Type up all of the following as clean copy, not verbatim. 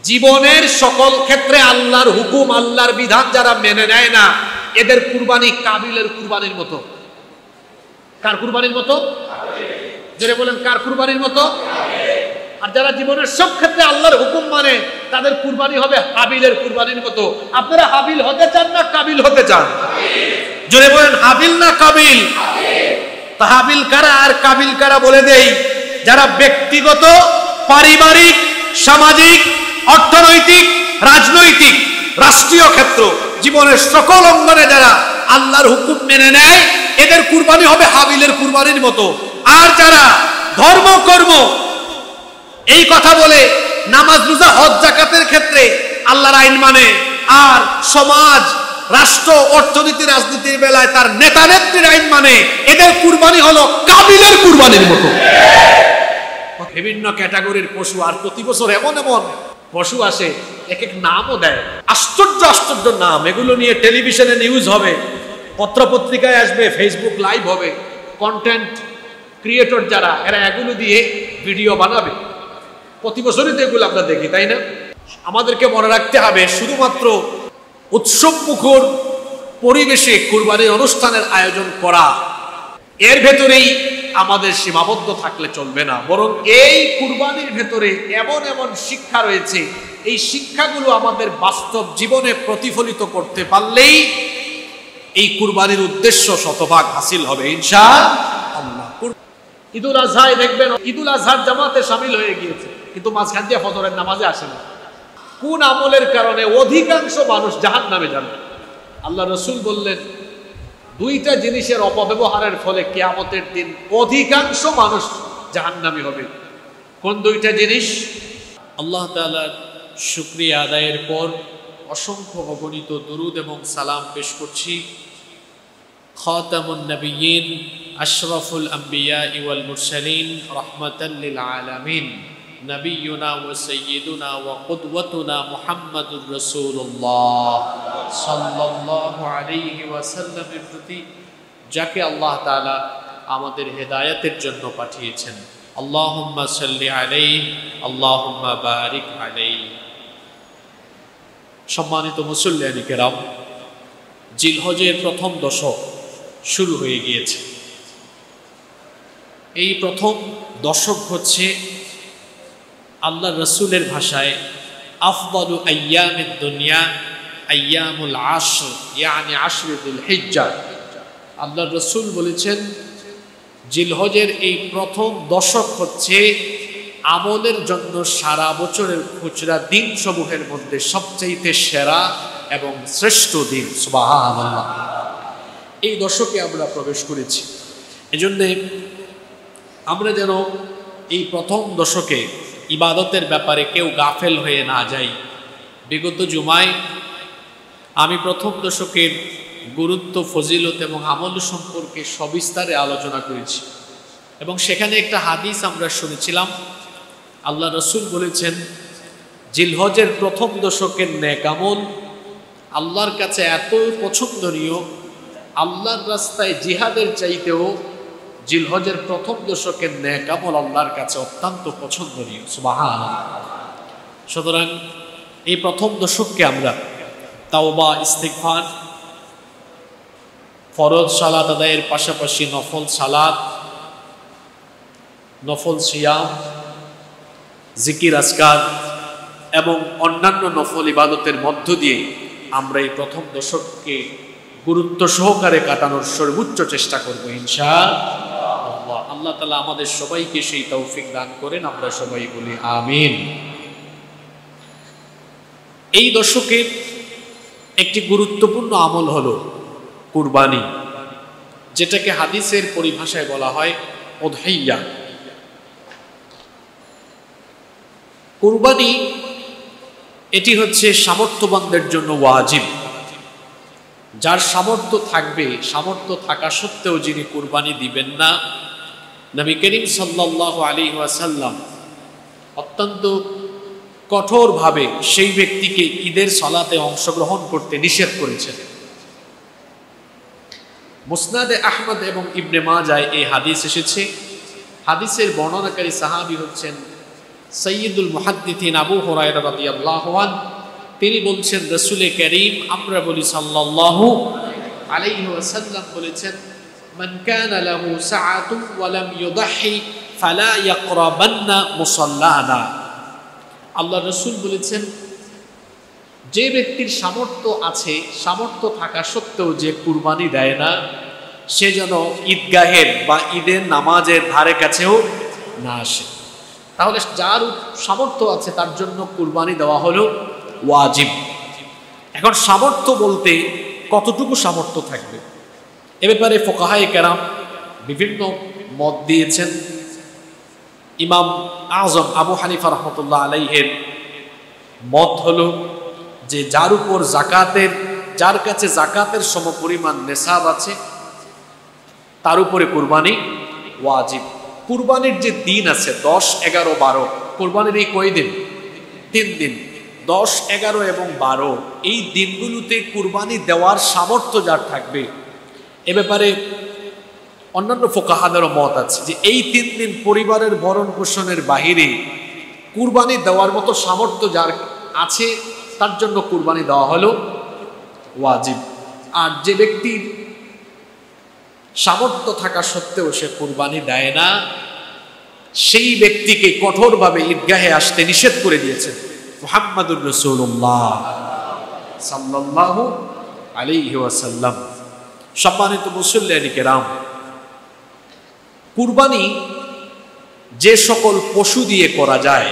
জীবনের সকল ক্ষেত্রে আল্লাহর হুকুম, আল্লাহর বিধান যারা মেনে নেয় না, এদের কুরবানি কাবিলের কুরবানির মতো। কার কুরবানির মতো? যারা বলেন কার কুরবানির মতো? আর যারা জীবনের সব ক্ষেত্রে আল্লাহর হুকুম মানে, তাদের কুরবানি হবে হাবিলের কুরবানির মতো। আপনারা হাবিল হতে চান না কাবিল হতে চান? যারা বলেন হাবিল না কাবিল? তা হাবিল কারা আর কাবিল কারা বলে দেই। যারা ব্যক্তিগত, পারিবারিক, সামাজিক, অর্থনৈতিক, রাজনৈতিক, রাষ্ট্রীয় ক্ষেত্র, জীবনের সকল অঙ্গনে যারা আল্লাহর হুকুম মেনে নেয়, এদের কুরবানি হবে হাবিলের কুরবানির মতো। আর যারা ধর্ম কর্ম এই কথা বলে নামাজ রোজা হজ যাকাতের ক্ষেত্রে আল্লাহর আইন মানে, আর সমাজ, রাষ্ট্র, অর্থনীতি, রাজনীতির বেলায় তার নেতা নেত্রীর আইন মানে, এদের কুরবানি হলো কাবিলের কুরবানির মতো। বিভিন্ন ক্যাটাগরির পশু, আর প্রতি বছর এমন এমন পশু আসে, এক এক নামও দেয়, আশ্চর্য আশ্চর্য নাম। এগুলো নিয়ে টেলিভিশনে নিউজ হবে, পত্রপত্রিকায় আসবে, ফেসবুক লাইভ হবে। কন্টেন্ট ক্রিয়েটর যারা, এরা এগুলো দিয়ে ভিডিও বানাবে। প্রতি বছরই তো এগুলো আমরা দেখি, তাই না? আমাদেরকে মনে রাখতে হবে, শুধুমাত্র উৎসব মুখর পরিবেশে কুরবানির অনুষ্ঠানের আয়োজন করা, এর ভেতরেই আমাদের সীমাবদ্ধ থাকলে চলবে না। বরং এই কুরবানির ভেতরে এমন এমন শিক্ষা রয়েছে, এই শিক্ষাগুলো আমাদের বাস্তব জীবনে প্রতিফলিত করতে পারলেই এই কুরবানির উদ্দেশ্য শতভাগ হাসিল হবে ইনশাআল্লাহ। ঈদুল আজহায় দেখবেন, ঈদুল আজহার জামাতে শামিল হয়ে গিয়েছে, কিন্তু মাঝখান দিয়ে ফজরের নামাজে আসে না। কোন আমলের কারণে অধিকাংশ মানুষ জাহান্নামে যাবে? আল্লাহ রাসূল বললেন, দুইটা জিনিসের অপব্যবহারের ফলে কিয়ামতের দিন অধিকাংশ মানুষ জাহান্নামী হবে। কোন দুইটা জিনিস? আল্লাহ তাআলার শুকরিয়া আদায়ের পর অসংখ্য অগণিত দুরুদ এবং সালাম পেশ করছি খাতামুন নবিয়্যিন, আশরাফুল আম্বিয়া ওয়াল মুরসালিন, রাহমাতাল লিল আলামিন, নবিয়ুনা ওয়া সাইয়্যিদুনা ওয়া কুদওয়াতুনা মুহাম্মাদুর রাসূলুল্লাহ সাল্লাল্লাহু আলাইহি ওয়াসাল্লামের প্রতি, যাকে আল্লাহ তাআলা আমাদের হেদায়েতের জন্য পাঠিয়েছেন। আল্লাহুম্মা সাল্লি আলাইহি, আল্লাহুম্মা বারিক আলাইহি। সম্মানিত মুসল্লিয়ানে কেরাম, জিলহজের প্রথম দশক শুরু হয়ে গিয়েছে। এই প্রথম দশক হচ্ছে আল্লাহ রসুলের ভাষায় আফদালু আইয়ামিদ দুনিয়া আইয়ামুল আশর, ইয়ানি আশরে যুল হিজ্জাহ। আল্লাহ রসুল বলেছেন, জিলহজের এই প্রথম দশক হচ্ছে আমলের জন্য সারা বছরের খুচরা দিন সমূহের মধ্যে সবচাইতে সেরা এবং শ্রেষ্ঠ দিন। সুবহানাল্লাহ। এই দশকে আমরা প্রবেশ করেছি, এজন্যে আমরা যেন এই প্রথম দশকে ইবাদতের ব্যাপারে কেউ গাফেল হয়ে না যাই। বিগত জুমায় আমি প্রথম দশকের গুরুত্ব, ফজিলত এবং আমল সম্পর্কে সবিস্তারে আলোচনা করেছি, এবং সেখানে একটা হাদিস আমরা শুনেছিলাম। আল্লাহ রসুল বলেছেন, জিলহজের প্রথম দশকের নেক আমল আল্লাহর কাছে এত পছন্দনীয়, আল্লাহর রাস্তায় জিহাদের চাইতেও জিলহজের প্রথম দশকের নেক আমল আল্লাহর কাছে অত্যন্ত পছন্দনীয়। সুবহানাল্লাহ। সুতরাং এই প্রথম দশককে আমরা তাওবা, ইস্তিগফার, ফরজ সালাত আদায়ের পাশাপাশি নফল সালাত, নফল সিয়াম, জিকির আজকার এবং অন্যান্য নফল ইবাদতের মধ্য দিয়ে আমরা এই প্রথম দশককে গুরুত্ব সহকারে কাটানোর সর্বোচ্চ চেষ্টা করব ইনশাআল্লাহ। আল্লাহ তাআলা আমাদের সবাইকে সেই তৌফিক দান করেন, আমরা সবাই বলি আমিন। এই দশকে একটি গুরুত্বপূর্ণ আমল হলো কুরবানি, যেটাকে হাদিসের পরিভাষায় বলা হয় উদহিয়া। কুরবানি এটি হচ্ছে সামর্থ্যবানদের জন্য ওয়াজিব। যার সামর্থ্য থাকবে, সামর্থ্য থাকা সত্ত্বেও যিনি কুরবানি দিবেন না, নবী করিম সাল্লাল্লাহু আলাইহি ওয়াসাল্লাম অত্যন্ত কঠোরভাবে সেই ব্যক্তিকে ঈদের সালাতে অংশগ্রহণ করতে নিষেধ করেছেন। মুসনাদে আহমদ এবং ইবনে মাজায় এই হাদিস এসেছে। হাদিসের বর্ণনাকারী সাহাবী হচ্ছেন সাইয়্যিদুল মুহাদ্দিসিন আবু হুরায়রা রাদিয়াল্লাহু আনহু তিনি বলছেন, রাসূল করিম আমরা বলি সাল্লাল্লাহু আলাইহি ওয়াসাল্লাম বলেছেন, মান কানা লাহু সাআতুন ওয়া লাম ইউদাহি ফালা ইয়াকরাবান্না মুসাল্লানা। আল্লাহ রাসূল বলেছেন, যে ব্যক্তির সামর্থ্য আছে, সামর্থ্য থাকা সত্ত্বেও যে কুরবানি দেয় না, সে যেন ঈদগাহের বা ঈদের নামাজের ধারে কাছেও না আসে। তাহলে যার সামর্থ্য আছে তার জন্য কুরবানি দেওয়া হলো ওয়াজিব। এখন সামর্থ্য বলতে কতটুকু সামর্থ্য থাকবে, এ ব্যাপারে ফুকাহায়ে কেরাম বিভিন্ন মত দিয়েছেন। ইমাম আজম আবু হানিফা রাহমাতুল্লাহ আলাইহির মত হলো যে যার উপর জাকাতের, যার কাছে জাকাতের সমপরিমাণ নেসাব আছে তার উপরে কুরবানি ওয়াজিব। কুরবানির যে দিন আছে 10, 11, 12, কুরবানির এই কয় দিন? 3 দিন, 10, 11 এবং 12, এই দিনগুলোতে কুরবানি দেওয়ার সামর্থ্য যার থাকবে, এ ব্যাপারে অন্যান্য ফুকাহাদেরও মত আছে যে এই 3 দিন পরিবারের ভরণ পোষণের বাহিরে কুরবানি দেওয়ার মতো সামর্থ্য যার আছে তার জন্য কুরবানি দেওয়া হলো ওয়াজিব। আর যে ব্যক্তির সামর্থ্য থাকা সত্ত্বেও সে কুরবানি দেয় না, সেই ব্যক্তিকে কঠোরভাবে ঈদগাহে আসতে নিষেধ করে দিয়েছেন মুহাম্মাদুর রাসূলুল্লাহ সাল্লাল্লাহু আলাইহি ওয়াসাল্লাম। সম্মানিত মুসল্লিয়ানে কেরাম, কুরবানি যে সকল পশু দিয়ে করা যায়,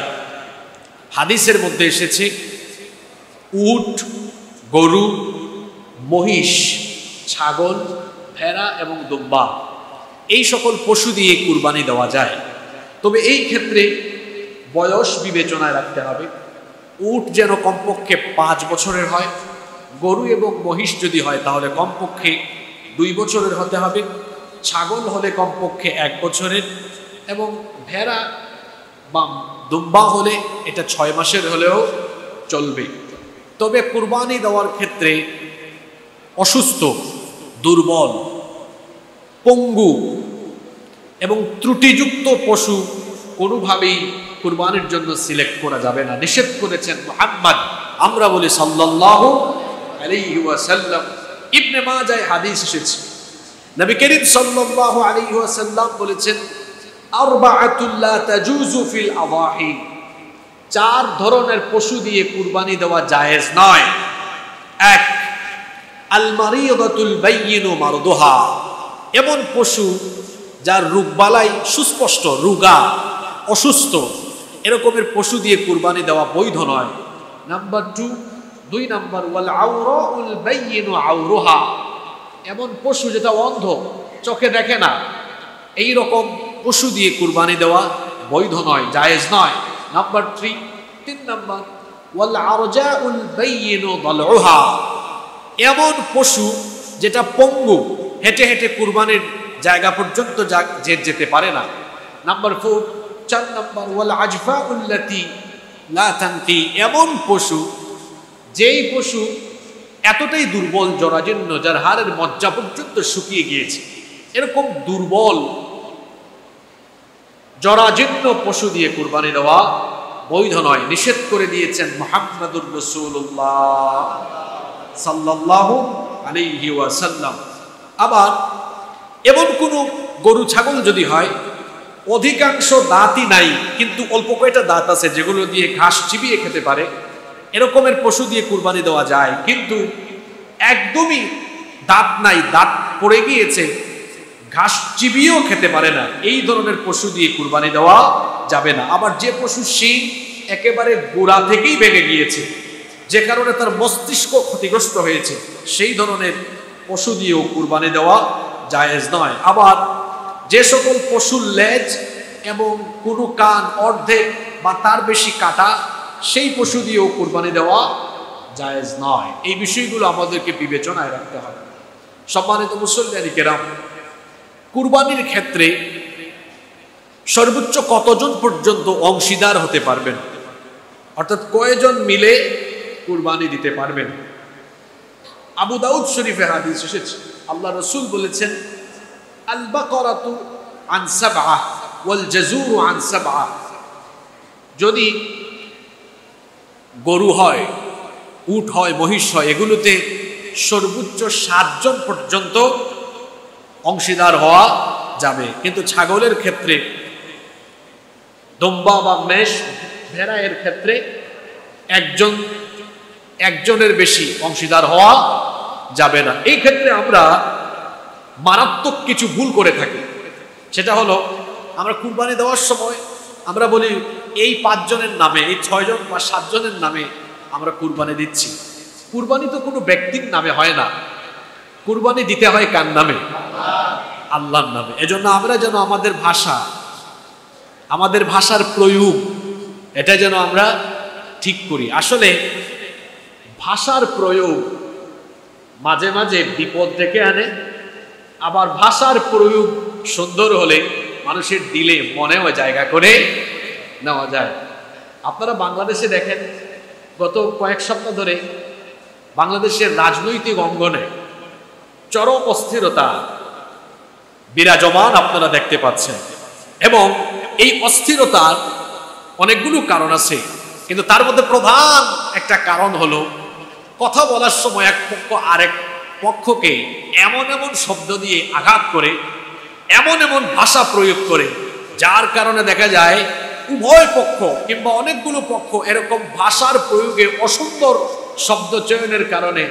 হাদিসের মধ্যে এসেছে উট, গরু, মহিষ, ছাগল, ভেড়া এবং দুম্বা, এই সকল পশু দিয়ে কুরবানি দেওয়া যায়। তবে এই ক্ষেত্রে বয়স বিবেচনায় রাখতে হবে। উট যেন কমপক্ষে 5 বছরের হয়, গরু এবং মহিষ যদি হয় তাহলে কমপক্ষে 2 বছরের হতে হবে, ছাগল হলে কমপক্ষে 1 বছরের, এবং ভেড়া বা দুম্বা হলে এটা 6 মাসের হলেও চলবে। তবে কুরবানি দেওয়ার ক্ষেত্রে অসুস্থ, দুর্বল, পঙ্গু এবং ত্রুটিযুক্ত পশু কোনোভাবেই কুরবানির জন্য সিলেক্ট করা যাবে না, নিষেধ করেছেন মুহাম্মদ, আমরা বলি সাল্লাল্লাহু আলাইহি ওয়াসাল্লাম। ইবনে মাজায় হাদিস এসেছে, নবী করিম সাল্লাল্লাহু আলাইহি ওয়াসাল্লাম বলেছেন, আরবাআতুল লা তাজুজু ফিল আযাহি, 4 ধরনের পশু দিয়ে কুরবানি দেওয়া জায়েজ নয়। 1, আল মারিদাতুল বাইয়িনু মারদুহা, এমন পশু যার রোগবালাই সুস্পষ্ট, রোগা, অসুস্থ, এরকমের পশু দিয়ে কুরবানি দেওয়া বৈধ নয়। নাম্বার 2 নাম্বার, ওয়াল আওরাউল বাইয়িনু আওরুহা, এমন পশু যেটা অন্ধ, চোখে দেখে না, এই রকম পশু দিয়ে কুরবানি দেওয়া বৈধ নয়, জায়েজ নয়। নাম্বার 3 নাম্বার, ওয়াল আরজাউল বাইয়িনু দালউহা, এমন পশু যেটা পঙ্গু, হেঁটে হেঁটে কুরবানির জায়গা পর্যন্ত যেতে পারে না। নাম্বার 4 নাম্বার, ওয়াল আজফাউল্লাতি লা তানতি, এমন পশু, যেই পশু এতটাই দুর্বল, জরাজীর্ণ, যার হাড়ের মজ্জা পর্যন্ত শুকিয়ে গিয়েছে, এরকম দুর্বল জরাজীর্ণ পশু দিয়ে কুরবানি দেওয়া বৈধ নয়, নিষেধ করে দিয়েছেন মুহাম্মাদুর রাসূলুল্লাহ সাল্লাল্লাহু আলাইহি ওয়াসাল্লাম। আবার এমন কোনো গরু ছাগল যদি হয় অধিকাংশ দাঁতই নাই, কিন্তু অল্প কয়টা দাঁত আছে যেগুলো দিয়ে ঘাস চিবিয়ে খেতে পারে, এরকমের পশু দিয়ে কুরবানি দেওয়া যায়। কিন্তু একদমই দাঁত নাই, দাঁত পড়ে গিয়েছে, ঘাস চিবিয়েও খেতে পারে না, এই ধরনের পশু দিয়ে কুরবানি দেওয়া যাবে না। আবার যে পশু শিং একেবারে গোড়া থেকেই ভেঙে গিয়েছে, যে কারণে তার মস্তিষ্ক ক্ষতিগ্রস্ত হয়েছে, সেই ধরনের পশু দিয়েও কুরবানি দেওয়া জায়েজ নয়। আবার যে সকল পশুর লেজ এবং কোনো কান অর্ধেক বা তার বেশি কাটা, সেই পশু দিয়েও কুরবানি দেওয়া জায়েজ নয়। এই বিষয়গুলো আমাদেরকে বিবেচনায় রাখতে হবে। সম্মানিত মুসল্লিয়ানে কেরাম, কুরবানির ক্ষেত্রে সর্বোচ্চ কতজন পর্যন্ত অংশীদার হতে পারবেন, অর্থাৎ কয়জন মিলে কুরবানি দিতে পারবেন? আবু দাউদ শরীফে হাদিস এসেছে, আল্লাহ রাসূল বলেছেন, আল বাকারাতু আন সাবআ ওয়াল জাযুরু আন সাবআ, যদি গরু হয়, উট হয়, মহিষ হয়, এগুলোতে সর্বোচ্চ 7 জন পর্যন্ত অংশীদার হওয়া যাবে। কিন্তু ছাগলের ক্ষেত্রে, দম্বা বা মেষ, ভেড়া এর ক্ষেত্রে একজনের বেশি অংশীদার হওয়া যাবে না। এই ক্ষেত্রে আমরা মারাত্মক কিছু ভুল করে থাকি। সেটা হলো, আমরা কুরবানি দেওয়ার সময় আমরা বলি এই 5 জনের নামে, এই 6 জন বা 7 জনের নামে আমরা কুরবানি দিচ্ছি। কুরবানি তো কোনো ব্যক্তির নামে হয় না, কুরবানি দিতে হয় কার নামে? আল্লাহর নামে। এজন্য আমরা যেন আমাদের ভাষার প্রয়োগ, এটা যেন আমরা ঠিক করি। আসলে ভাষার প্রয়োগ মাঝে মাঝে বিপদ ডেকে আনে, আবার ভাষার প্রয়োগ সুন্দর হলে মানুষের দিলে মনেও জায়গা করে নেওয়া যায়। আপনারা বাংলাদেশে দেখেন, গত কয়েক সপ্তাহ ধরে বাংলাদেশের রাজনৈতিক অঙ্গনে চরম অস্থিরতা বিরাজমান আপনারা দেখতে পাচ্ছেন। এবং এই অস্থিরতার অনেকগুলো কারণ আছে, কিন্তু তার মধ্যে প্রধান একটা কারণ হলো, কথা বলার সময় এক পক্ষ আরেক পক্ষকে এমন এমন শব্দ দিয়ে আঘাত করে, এমন এমন ভাষা প্রয়োগ করে, যার কারণে দেখা যায় উভয় পক্ষ কিংবা অনেকগুলো পক্ষ এরকম ভাষার প্রয়োগে, অসুন্দর শব্দ চয়নের কারণে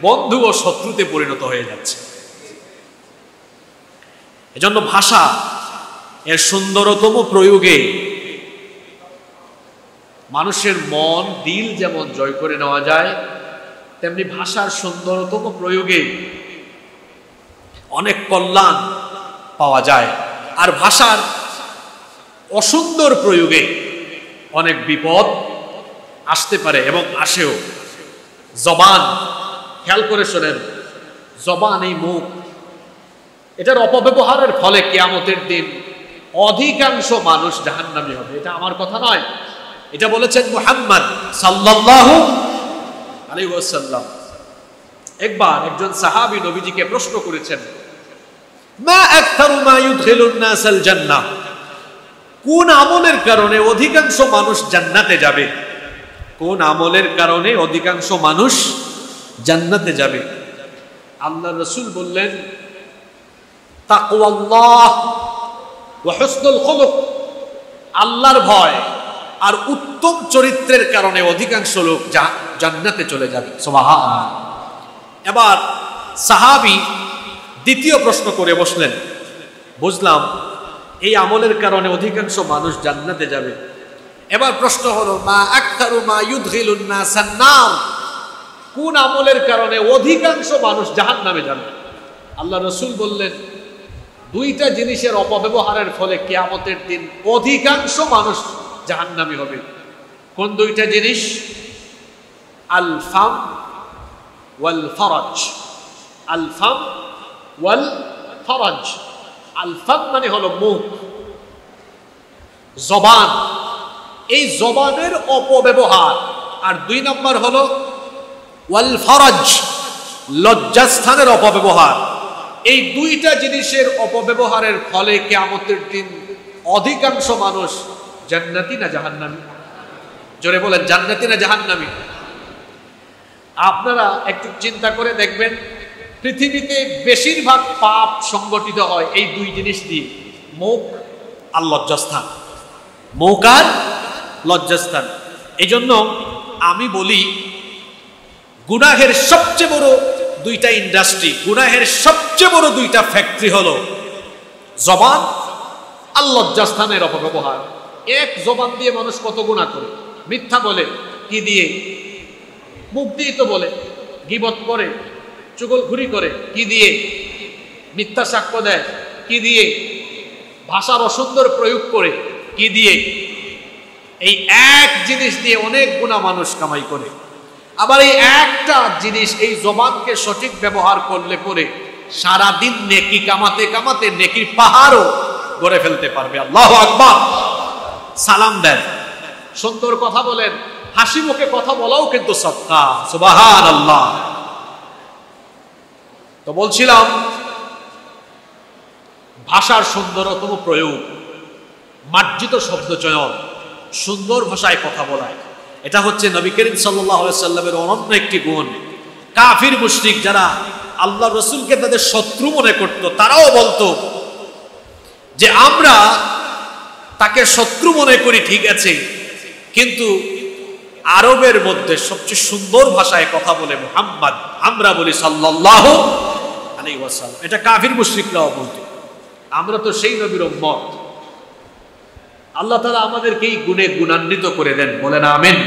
বন্ধু ও শত্রুতে পরিণত হয়ে যাচ্ছে। এজন্য ভাষা এর সুন্দরতম প্রয়োগে মানুষের মন দিল যেমন জয় করে নেওয়া যায়, তেমনি ভাষার সুন্দরতম প্রয়োগে অনেক কল্যাণ পাওয়া যায়। আর ভাষার অসুন্দর প্রয়োগে অনেক বিপদ আসতে পারে এবং আসেও। জবান, খেয়াল করে শোনেন, জবান, এই মুখ, এটার অপব্যবহারের ফলে কিয়ামতের দিন অধিকাংশ মানুষ জাহান্নামী হবে। এটা আমার কথা নয়, এটা বলেছেন মুহাম্মদ সাল্লাল্লাহু আলাইহি ওয়াসাল্লাম। একবার একজন সাহাবী নবীজিকে প্রশ্ন করেছেন, মা আকতারু মা ইউদখিলুন নাসাল জান্নাহ, কোন আমলের কারণে অধিকাংশ মানুষ জান্নাতে যাবে? কোন আমলের কারণে অধিকাংশ মানুষ জান্নাতে যাবে? আল্লাহ রাসূল বললেন, তাকওয়াল্লাহ ওয়া হুসনুল খুলুক, আল্লাহর ভয় আর উত্তম চরিত্রের কারণে অধিকাংশ লোক জান্নাতে চলে যাবে। সুবহানাল্লাহ। এবার সাহাবী দ্বিতীয় প্রশ্ন করে বসলেন, বুঝলাম এই আমলের কারণে অধিকাংশ মানুষ জান্নাতে যাবে। এবার প্রশ্ন হলো, মা আকতারু মা ইউদখিলুন নাসান নার, কোন আমলের কারণে অধিকাংশ মানুষ জাহান্নামে যাবে? আল্লাহ রাসূল বললেন, দুইটা জিনিসের অপব্যবহারের ফলে কিয়ামতের দিন অধিকাংশ মানুষ জাহান্নামী হবে। কোন দুইটা জিনিস? আল ফাম ওয়াল ফরজ। আল ফাম ওয়াল ফরজ। আল ফাম মানে হলো মুখ, জবান, এই জবানের অপব্যবহার। আর 2 নম্বর হলো ওয়াল ফরজ, লজ্জাস্থানের অপব্যবহার। এই দুইটা জিনিসের অপব্যবহারের ফলে কিয়ামতের দিন অধিকাংশ মানুষ জান্নাতি না জাহান্নামী? জোরে বলেন, জান্নাতি না জাহান্নামী? আপনারা একটু চিন্তা করে দেখবেন, পৃথিবীতে বেশিরভাগ পাপ সংগঠিত হয় এই 2 জিনিস দিয়ে, মুখ আর লজ্জাস্থান। মুখ আর লজ্জাস্থান। এই জন্য আমি বলি, গুনাহের সবচেয়ে বড় 2টা ইন্ডাস্ট্রি, গুনাহের সবচেয়ে বড় 2টা ফ্যাক্টরি হলো জবান আর লজ্জাস্থানের অপব্যবহার। এক জবান দিয়ে মানুষ কত গুনাহ করে, মিথ্যা বলে, কি দিয়ে? মুখ দিয়ে তো বলে। গীবত করে, চুগলখুরি করে, কি দিয়ে? মিথ্যা সাক্ষ্য দেয়, কি দিয়ে? ভাষার অসুন্দর প্রয়োগ করে, কি দিয়ে? এই এক জিনিস দিয়ে অনেক গুনাহ মানুষ কামাই করে। আবার এই একটা জিনিস, এই জবানকে সঠিক ব্যবহার করলে পরে সারা দিন নেকি কামাতে কামাতে নেকির পাহাড়ও গড়ে ফেলতে পারবে। আল্লাহু আকবার। সালাম দেন, সুন্দর কথা বলেন, হাসি মুখে কথা বলাও কিন্তু সদকা। সুবহানাল্লাহ। তো বলছিলাম, ভাষার সুন্দরতম প্রয়োগ, মার্জিত শব্দ চয়ন, সুন্দর ভাষায় কথা বলা, এটা হচ্ছে নবী করিম সাল্লাল্লাহু আলাইহি সাল্লামের অনন্য একটি গুণ। কাফির মুশরিক যারা আল্লাহ রসুলকে তাদের শত্রু মনে করত, তারাও বলতো যে আমরা তাকে শত্রু মনে করি ঠিক আছে, কিন্তু আরবের মধ্যে সবচেয়ে সুন্দর ভাষায় কথা বলে মুহাম্মদ, আমরা বলি সাল্লাল্লাহু আলাইহি ওয়াসাল্লাম। এটা কাফির মুশরিকরাও বলতো। আমরা তো সেই নবীর উম্মত। আল্লাহ তাআলা আমাদেরকে এই গুণে গুণান্বিত করে দেন, বলেন আমিন।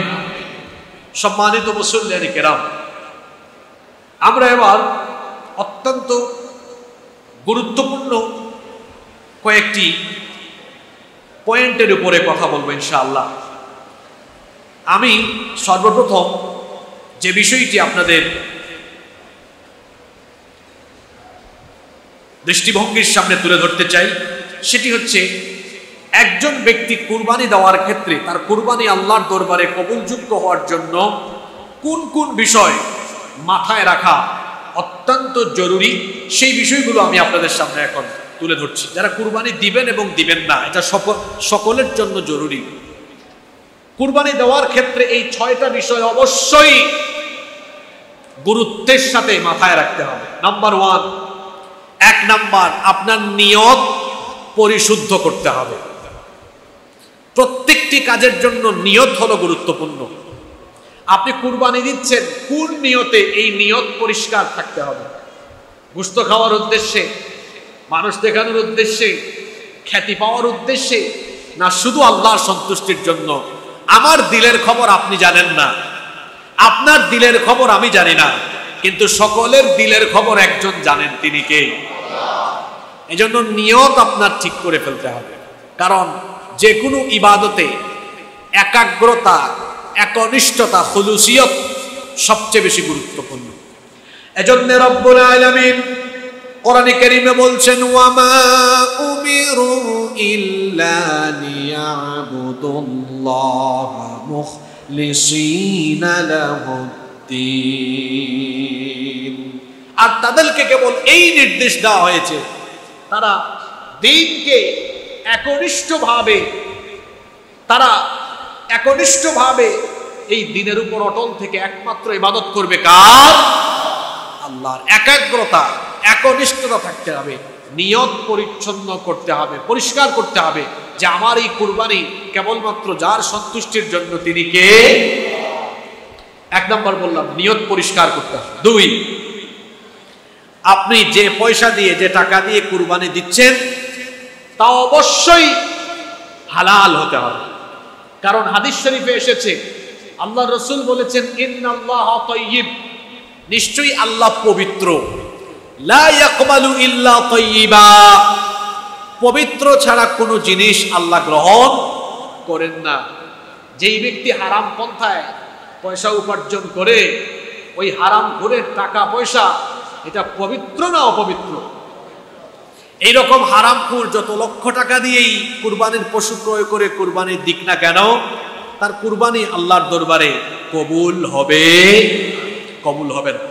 সম্মানিত মুসল্লিয়ানে কেরাম, আমরা এবার অত্যন্ত গুরুত্বপূর্ণ কয়েকটি পয়েন্টের উপরে কথা বলবো ইনশাআল্লাহ। আমি সর্বপ্রথম যে বিষয়টি আপনাদের দৃষ্টিভঙ্গির সামনে তুলে ধরতে চাই, সেটি হচ্ছে একজন ব্যক্তি কুরবানি দেওয়ার ক্ষেত্রে তার কুরবানি আল্লাহর দরবারে কবুলযোগ্য হওয়ার জন্য কোন কোন বিষয় মাথায় রাখা অত্যন্ত জরুরি, সেই বিষয়গুলো আমি আপনাদের সামনে এখন তুলে ধরছি। যারা কুরবানি দিবেন এবং দিবেন না, এটা সকলের জন্য জরুরি। কুরবানি দেওয়ার ক্ষেত্রে এই 6টা বিষয় অবশ্যই গুরুত্বের সাথে মাথায় রাখতে হবে। নাম্বার 1, 1 নাম্বার, আপনার নিয়ত পরিশুদ্ধ করতে হবে। প্রত্যেকটি কাজের জন্য নিয়ত হলো গুরুত্বপূর্ণ। আপনি কুরবানি দিচ্ছেন কোন নিয়তে, এই নিয়ত পরিষ্কার থাকতে হবে। গোশত খাওয়ার উদ্দেশ্যে, মানুষ দেখানোর উদ্দেশ্যে, খ্যাতি পাওয়ার উদ্দেশ্যে, না শুধু আল্লাহর সন্তুষ্টির জন্য? আমার দিলের খবর আপনি জানেন না, আপনার দিলের খবর আমি জানি না, কিন্তু সকলের দিলের খবর একজন জানেন, তিনি কে? এজন্য নিয়ত আপনার ঠিক করে ফেলতে হবে। কারণ যে কোনো ইবাদতে একাগ্রতা, একনিষ্ঠতা, খুলুসিয়ত সবচেয়ে বেশি গুরুত্বপূর্ণ। এজন্য রব্বুল আলামিন কোরআনে কারীমে বলছেন, ওয়ামা উমিরু ইল্লা লিয়াবুদুল্লাহা মুখলিসিনা লাহুদ্দীন। আর তাদেরকে কেবল এই নির্দেশ দেওয়া হয়েছে, তারা দ্বীনকে একনিষ্ঠভাবে এই দ্বীনের উপর অটল থেকে একমাত্র ইবাদত করবে কার? আল্লাহর। একাগ্রতা, একনিষ্ঠতা থাকতে হবে, নিয়ত পরিচ্ছন্ন করতে হবে, পরিষ্কার করতে হবে যে আমার এই কুরবানি কেবলমাত্র যার সন্তুষ্টির জন্য, তিনি কে? 1 নাম্বার বললাম, নিয়ত পরিষ্কার করতে হবে। 2, আপনি যে পয়সা দিয়ে, যে টাকা দিয়ে কুরবানি দিচ্ছেন তা অবশ্যই হালাল হতে হবে। কারণ হাদিস শরীফে এসেছে, আল্লাহ রাসূল বলেছেন, ইন্নাল্লাহা তাইয়্যিব, নিশ্চয়ই আল্লাহ পবিত্র, লা ইয়াকবালু ইল্লা তাইয়্যিবা, পবিত্র ছাড়া কোনো জিনিস আল্লাহ গ্রহণ করেন না। যেই ব্যক্তি হারাম পন্থায় পয়সা উপার্জন করে, ওই হারাম ঘুরের টাকা পয়সা, এটা পবিত্র না অপবিত্র? এইরকম হারামখোর যত লক্ষ টাকা দিয়েই কুরবানির পশু ক্রয় করে কুরবানির দিক না কেন, তার কুরবানি আল্লাহর দরবারে কবুল হবে না।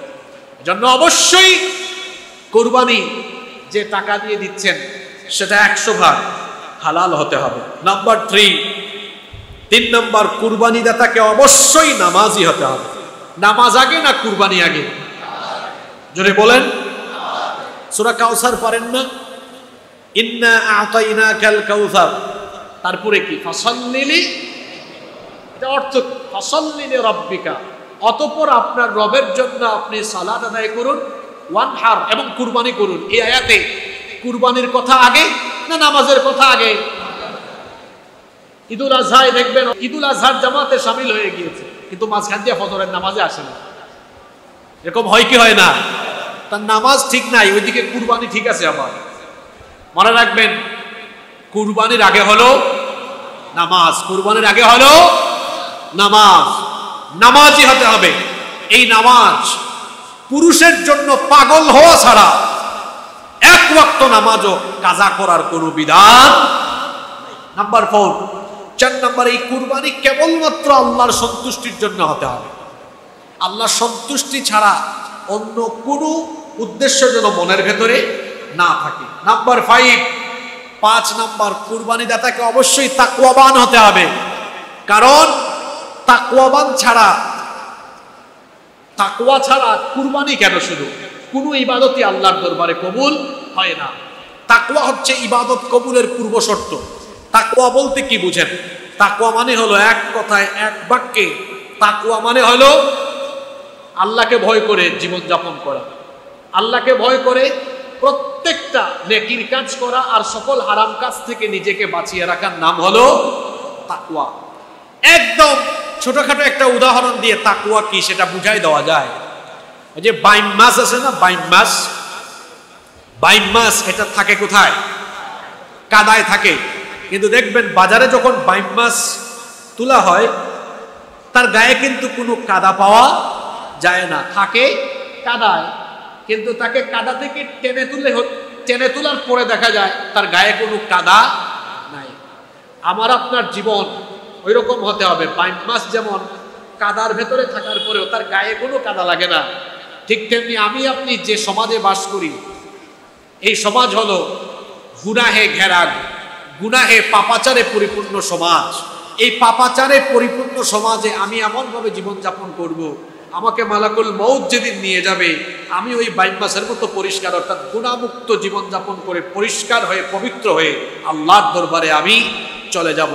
এজন্য অবশ্যই কুরবানি যে টাকা দিয়ে দিচ্ছেন সেটা 100 হালাল হতে হবে। নাম্বার 3 নাম্বার, কুরবানি দাতাকে অবশ্যই নামাজি হতে হবে। নামাজ আগে না কুরবানি আগে? জোরে বলেন। সূরা কাউসার পারেন না? ইন্না আ'তাইনাকাল কাউসার, তারপরে কি? ফাসাল্লি, এটা অর্থ ফাসাল্লি লিরাব্বিকা, অতঃপর আপনার রবের জন্য আপনি সালাত আদায় করুন, ওয়ানহার, এবং কুরবানি করুন। এই আয়াতে কুরবানির কথা আগে না নামাজের কথা আগে? ঈদুল আজহায় দেখবেন, ঈদুল আজহার জামাতে শামিল হয়ে গিয়েছে, কিন্তু মাঝখান দিয়ে ফজরের নামাজে আসে না। এরকম হয় কি হয় না? তার নামাজ ঠিক নাই, ওইদিকে কুরবানি ঠিক আছে। আবার মনে রাখবেন, কুরবানির আগে হলো নামাজ, কুরবানির আগে হলো নামাজ। নামাজি হতে হবে। এই নামাজ পুরুষের জন্য পাগল হওয়া ছাড়া 1 ওয়াক্ত নামাজও কাজা করার কোনো বিধান। নাম্বার 4 নাম্বার, এই কুরবানি কেবলমাত্র আল্লাহর সন্তুষ্টির জন্য হতে হবে। আল্লাহর সন্তুষ্টি ছাড়া অন্য কোনো উদ্দেশ্য যেন মনের ভেতরে না থাকে। নাম্বার 5 নাম্বার, কুরবানি দাতাকে অবশ্যই তাকওয়াবান হতে হবে। কারণ তাকওয়া ছাড়া কুরবানি কেন শুধু, কোনো ইবাদতই আল্লাহর দরবারে কবুল হয় না। তাকওয়া হচ্ছে ইবাদত কবুলের পূর্ব শর্ত। তাকওয়া বলতে কি বুঝেন? তাকওয়া মানে হলো, এক কথায় এক বাক্যে তাকওয়া মানে হলো আল্লাহকে ভয় করে জীবন যাপন করা, আল্লাহকে ভয় করে প্রত্যেকটা নেকির কাজ করা, আর সকল হারাম কাজ থেকে নিজেকে বাঁচিয়ে রাখার নাম হলো তাকওয়া। একদম ছোটখাটো একটা উদাহরণ দিয়ে তাকওয়া কি সেটা বুঝাই দেওয়া যায়। এই যে বাইম মাছ আছে না, বাইম মাছ এটা থাকে কোথায়? কাদায় থাকে। কিন্তু দেখবেন বাজারে যখন বাইম মাছ তোলা হয় তার গায়ে কিন্তু কোনো কাদা পাওয়া যায় না, থাকে কাদায়। কিন্তু তাকে কাদা থেকে টেনে তোলার পরে দেখা যায় তার গায়ে কোনো কাদা নাই। আমার আপনার জীবন ওই রকম হতে হবে। বাইম মাছ যেমন কাদার ভেতরে থাকার পরেও তার গায়ে কোনো কাদা লাগে না, ঠিক তেমনি আমি আপনি যে সমাজে বাস করি, এই সমাজ হলো গুনাহে ঘেরা, গুনাহে পাপাচারে পরিপূর্ণ সমাজ। এই পাপাচারে পরিপূর্ণ সমাজে আমি এমনভাবে জীবনযাপন করব, আমাকে মালাকুল মউত যেদিন নিয়ে যাবে আমি ওই বাইম মাছের মতো পরিষ্কার, অর্থাৎ গুনাহমুক্ত জীবনযাপন করে পরিষ্কার হয়ে পবিত্র হয়ে আল্লাহর দরবারে আমি চলে যাব।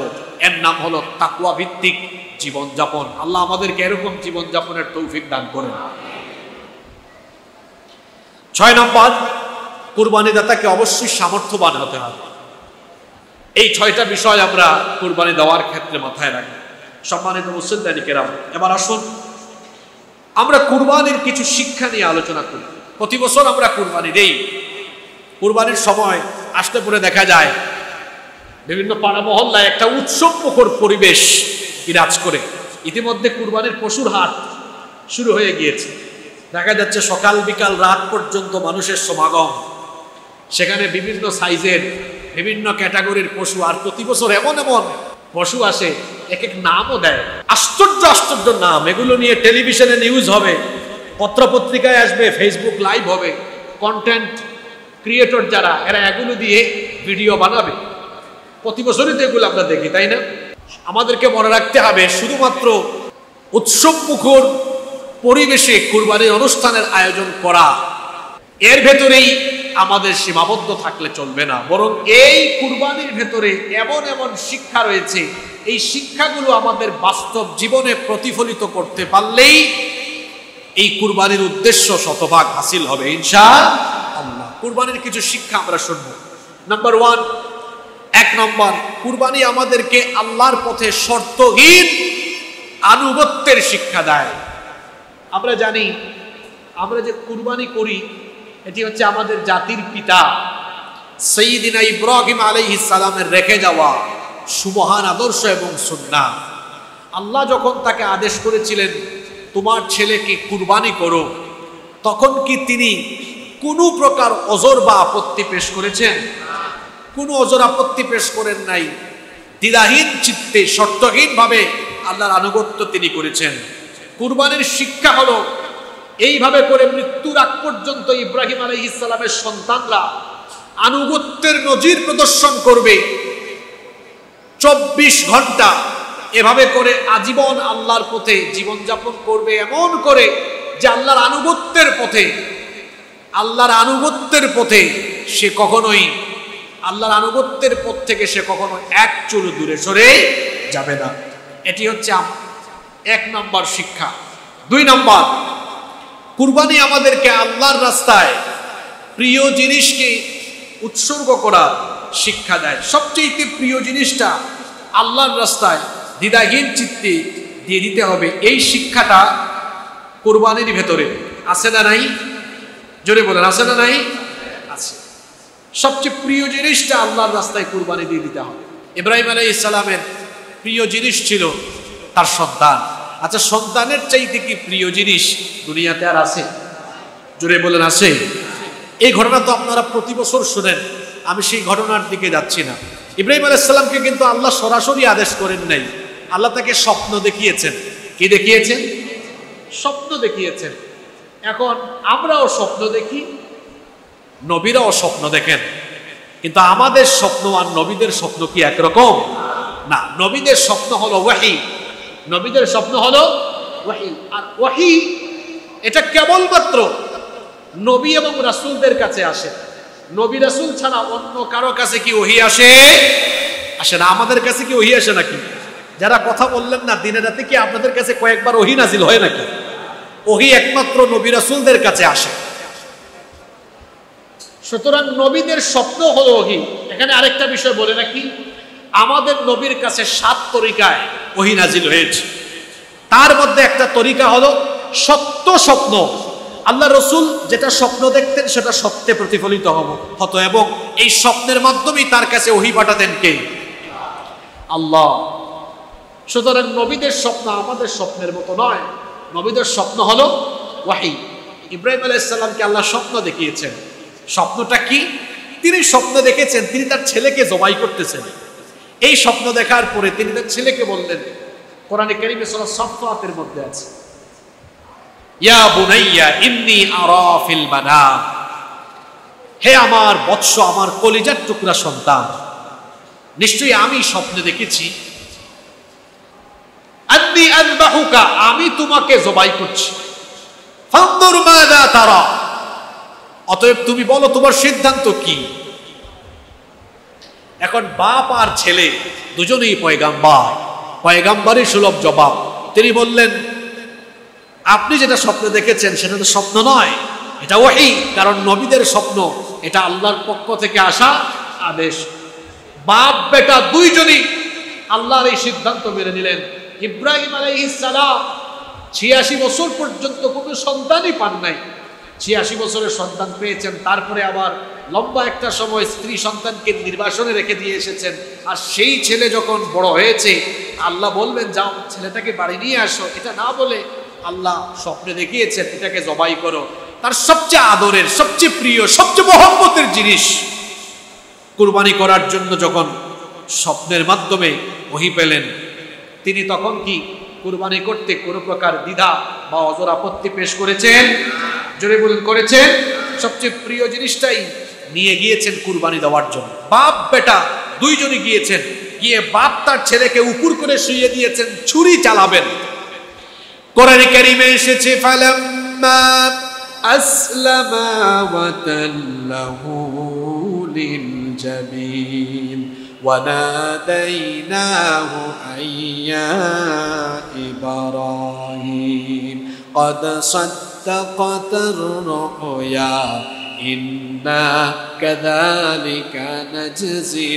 এর নাম হলো তাকওয়া ভিত্তিক জীবনযাপন। আল্লাহ আমাদেরকে এরকম জীবনযাপনের তৌফিক দান করেন। 6 নম্বর, কুরবানিদাতাকে অবশ্যই সামর্থ্যবান হতে হবে। এই 6টা বিষয় আমরা কুরবানি দেওয়ার ক্ষেত্রে মাথায় রাখি। সম্মানিত মুসলিম কেরাম, এবার আসুন আমরা কুরবানির কিছু শিক্ষা নিয়ে আলোচনা করি। প্রতি বছর আমরা কুরবানি দেই। কুরবানির সময় আসতে পরে দেখা যায় বিভিন্ন পাড়া মহল্লায় একটা উৎসবমুখর পরিবেশ বিরাজ করে। ইতিমধ্যে কুরবানির পশুর হাট শুরু হয়ে গিয়েছে। দেখা যাচ্ছে সকাল বিকাল রাত পর্যন্ত মানুষের সমাগম। সেখানে বিভিন্ন সাইজের বিভিন্ন ক্যাটাগরির পশু, আর প্রতি বছর এমন এমন পশু আসে, এক এক নামও দেয়, আশ্চর্য আশ্চর্য নাম। এগুলো নিয়ে টেলিভিশনে নিউজ হবে, পত্রপত্রিকায় আসবে, ফেসবুক লাইভ হবে। কন্টেন্ট ক্রিয়েটর যারা, এরা এগুলো দিয়ে ভিডিও বানাবে। প্রতি বছরই তো এগুলো আমরা দেখি, তাই না? আমাদেরকে মনে রাখতে হবে, শুধুমাত্র উৎসবমুখর পরিবেশে কুরবানির অনুষ্ঠানের আয়োজন করা, এর ভেতরেই আমাদের সীমাবদ্ধ থাকলে চলবে না। বরং এই কুরবানির ভেতরে এমন এমন শিক্ষা রয়েছে, এই শিক্ষাগুলো আমাদের বাস্তব জীবনে প্রতিফলিত করতে পারলেই এই কুরবানির উদ্দেশ্য শতভাগ হাসিল হবে ইনশাআল্লাহ। কুরবানির কিছু শিক্ষা আমরা শুনবো। নাম্বার 1 নম্বর, কুরবানি আমাদেরকে আল্লাহর পথে শর্তহীন আনুগত্যের শিক্ষা দেয়। আমরা জানি, আমরা যে কুরবানি করি এটি হচ্ছে আমাদের জাতির পিতা সাইয়্যিদিনা ইব্রাহিম আলাইহিস সালামের রেখে যাওয়া সুমহান আদর্শ এবং সুন্নাহ। আল্লাহ যখন তাকে আদেশ করেছিলেন তোমার ছেলেকে কুরবানি করো, তখন কি তিনি কোনো প্রকার ওজর বা আপত্তি পেশ করেছেন? কোনো ওজর আপত্তি পেশ করেন নাই। দ্বিধাহীন চিত্তে শর্তহীনভাবে আল্লাহর আনুগত্য তিনি করেছেন। কুরবানির শিক্ষা হলো, এইভাবে করে মৃত্যুর আগ পর্যন্ত ইব্রাহিম আলাইহিস সালামের সন্তানরা আনুগত্যের নজির প্রদর্শন করবে। 24 ঘন্টা এভাবে করে আজীবন আল্লাহর পথে জীবনযাপন করবে, এমন করে যে আল্লাহর আনুগত্যের পথে সে কখনোই, আল্লাহর আনুগত্যের পথ থেকে সে কখনো এক চুল দূরে সরে যাবে না। এটি হচ্ছে 1 নম্বর শিক্ষা। 2 নম্বর, কুরবানি আমাদেরকে আল্লাহর রাস্তায় প্রিয় জিনিসকে উৎসর্গ করার শিক্ষা দেয়। সবচেয়ে প্রিয় জিনিসটা আল্লাহর রাস্তায় দ্বিধাহীন চিত্তে দিয়ে দিতে হবে। এই শিক্ষাটা কুরবানির ভেতরে আছে না নাই? জোরে বলেন, আছে না নাই? আছে। সবচেয়ে প্রিয় জিনিসটা আল্লাহর রাস্তায় কুরবানি দিয়ে দিতে হবে। ইব্রাহিম আলাইহিস সালামের প্রিয় জিনিস ছিল তার সন্তান। আচ্ছা, সন্তানের চাইতে কি প্রিয় জিনিস দুনিয়াতে আর আছে? জোরে বলেন, আছে। এই ঘটনা তো আপনারা প্রতি বছর শুনেন, আমি সেই ঘটনার দিকে যাচ্ছি না। ইব্রাহিম আলাইহিস সালামকে কিন্তু আল্লাহ সরাসরি আদেশ করেন নাই, আল্লাহ তাকে স্বপ্ন দেখিয়েছেন। কি দেখিয়েছেন? স্বপ্ন দেখিয়েছেন। এখন আমরাও স্বপ্ন দেখি, নবীরাও স্বপ্ন দেখেন, কিন্তু আমাদের স্বপ্ন আর নবীদের স্বপ্ন কি একরকম? না, নবীদের স্বপ্ন হলো ওয়াহি। নবীদের স্বপ্ন হলো ওয়াহি। আর ওয়াহি এটা কেবলমাত্র নবী এবং রাসূলদের কাছে আসে। নবী রাসূল ছাড়া অন্য কারো কাছে কি ওহী আসে? আসে না। আমাদের কাছে কি ওহী আসে নাকি? যারা কথা বললেন না দিনে রাতে, কি আপনাদের কাছে কয়েকবার ওহী নাজিল হয় নাকি? ওহী একমাত্র নবী রাসূলদের কাছে আসে। সুতরাং নবীদের স্বপ্ন হলো ওহী। এখানে আরেকটা বিষয় বলে রাখি, আমাদের নবীর কাছে 7 তরিকায় ওহী নাজিল হয়েছে। তার মধ্যে একটা তরিকা হলো সত্য স্বপ্ন। আল্লাহ রসুল যেটা স্বপ্ন দেখতেন সেটা সত্যে প্রতিফলিত হতো এবং এই স্বপ্নের মাধ্যমেই তার কাছে ওহী পাঠাতেন কে? আল্লাহ। সুতরাং নবীদের স্বপ্ন আমাদের স্বপ্নের মতো নয়। নবীদের স্বপ্ন হলো ওয়াহি। ইব্রাহিম আলাইহিস সালামকে আল্লাহ স্বপ্ন দেখিয়েছেন। স্বপ্নটা কি? তিনি স্বপ্ন দেখেছেন তিনি তার ছেলেকে জবাই করতেছেন। এই স্বপ্ন দেখার পরে তিনি তার ছেলেকে বললেন, কোরআনে কারীমে সূরা সাফফাতের মধ্যে আছে, ইয়া বুনাইয়া ইন্নী আরা ফিল মানাম, হে আমার বৎস, আমার কলিজার টুকরা সন্তান, নিশ্চয়ই আমি স্বপ্নে দেখেছি, আন্নী আযবাহুকা, আমি তোমাকে জবাই করছি, ফানজুর মাযা তারা, অতএব তুমি বলো তোমার সিদ্ধান্ত কি। এখন বাপ আর ছেলে দুজনেই পয়গাম্বার, পয়গাম্বারই সুলভ জবাব। তিনি বললেন, আপনি যেটা স্বপ্ন দেখেছেন সেটা তো স্বপ্ন নয়, এটা ওহী। কারণ নবীদের স্বপ্ন এটা আল্লাহর পক্ষ থেকে আসা আদেশ। বাপ বেটা দুইজনই আল্লাহর এই সিদ্ধান্ত মেনে নিলেন। ইব্রাহিম আলাইহিস সালাম 86 বছর পর্যন্ত কোনো সন্তানই পান নাই। 86 বছরের সন্তান পেয়েছেন, তারপরে আবার লম্বা একটা সময় স্ত্রী সন্তানকে নির্বাসনে রেখে দিয়ে এসেছেন। আর সেই ছেলে যখন বড় হয়েছে, আল্লাহ বলবেন যাও ছেলেটাকে বাড়ি নিয়ে আসো, এটা না বলে আল্লাহ স্বপ্নে দেখিয়েছেন এটাকে জবাই করো। তার সবচেয়ে আদরের, সবচেয়ে প্রিয়, সবচেয়ে মহব্বতের জিনিস কুরবানি করার জন্য যখন স্বপ্নের মাধ্যমে ওহী পেলেন, তিনি তখন কি কুরবানি করতে কোনো প্রকার দ্বিধা বা অজর আপত্তি পেশ করেছেন? জোরে বলুন, করেছেন। সবচেয়ে প্রিয় জিনিসটাই নিয়ে গিয়েছেন কুরবানি দেওয়ার জন্য। বাপ বেটা দুইজনই গিয়েছেন, গিয়ে বাপ তার ছেলেকে উপর করে শুইয়ে দিয়েছেন, ছুরি চালাবেন। কোরআনে কারীমে এসেছে, ফালাম্মা আসলামা ওয়া তাল্লাহু লিল জাবিন ওয়া নাদাইনাহু আইয়া ইব্রাহিম قد صدقت الرؤيا إنا كذلك نجزي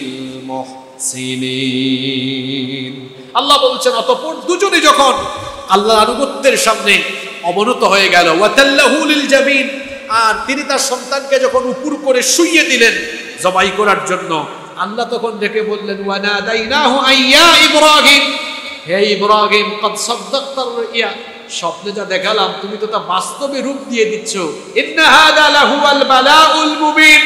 المحسنين। আল্লাহ বলছেন, অতঃপর দুজনে যখন আল্লাহর আনুগত্যের সামনে অবনত হয়ে গেল, ওয়াতাল্লাহু লিল জাবিন, আর তিনি তার সন্তানকে যখন উপর করে শুইয়ে দিলেন জবাই করার জন্য, আল্লাহ তখন ডেকে বললেন, ওয়া নাদাইনাহু আইয়া ইব্রাহিম, হে ইব্রাহিম, قد صدقت الرؤيا, স্বপ্নে যা দেখালাম তুমি তো তা বাস্তবে রূপ দিয়ে দিচ্ছ। ইন্না হাদা লাহুয়াল বালাউল মুবিন,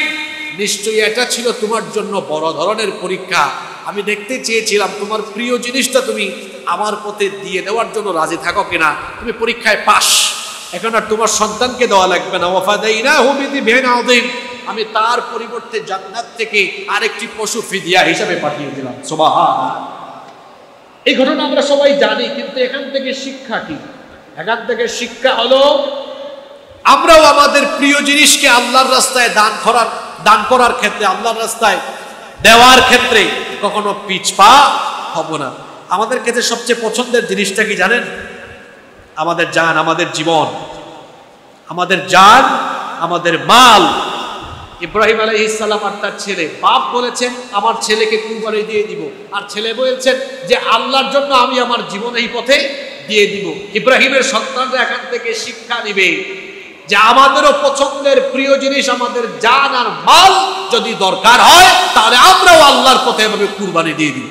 নিশ্চয়ই এটা ছিল তোমার জন্য বড় ধরনের পরীক্ষা। আমি দেখতে চেয়েছিলাম তোমার প্রিয় জিনিসটা তুমি আমার পথে দিয়ে দেওয়ার জন্য রাজি থাকো কিনা। তুমি পরীক্ষায় পাস, এখন আর তোমার সন্তানকে দেওয়া লাগবে না। ওয়াফাদাইনাহু বিযিবহিন আযীম, আমি তার পরিবর্তে জান্নাত থেকে আরেকটি পশু ফিদিয়া হিসাবে পাঠিয়ে দিলাম। সুবহানাল্লাহ। এই ঘটনা আমরা সবাই জানি, কিন্তু এখান থেকে শিক্ষা কি? এখান থেকে শিক্ষা হলো আমরাও আমাদের প্রিয় জিনিসকে আল্লাহর রাস্তায় দান করার ক্ষেত্রে, আল্লাহর রাস্তায় দেওয়ার ক্ষেত্রে কখনো পিছপা হব না। আমাদের কাছে সবচেয়ে পছন্দের জিনিসটা কি জানেন? আমাদের জান, আমাদের জীবন, আমাদের জান, আমাদের মাল। ইব্রাহিম আলাইহিস সালাম আর তার ছেলে, বাপ বলেছেন আমার ছেলেকে কুরবানি দিয়ে দিব, আর ছেলে বলেছেন যে আল্লাহর জন্য আমি আমার জীবন এই পথে দিয়ে দিব। ইব্রাহিমের সন্তানরা এখান থেকে শিক্ষা নেবে যে আমাদেরও পছন্দের প্রিয় জিনিস, আমাদের জান আর মাল যদি দরকার হয় তাহলে আমরাও আল্লাহর পথে এভাবে কুরবানি দিয়ে দিব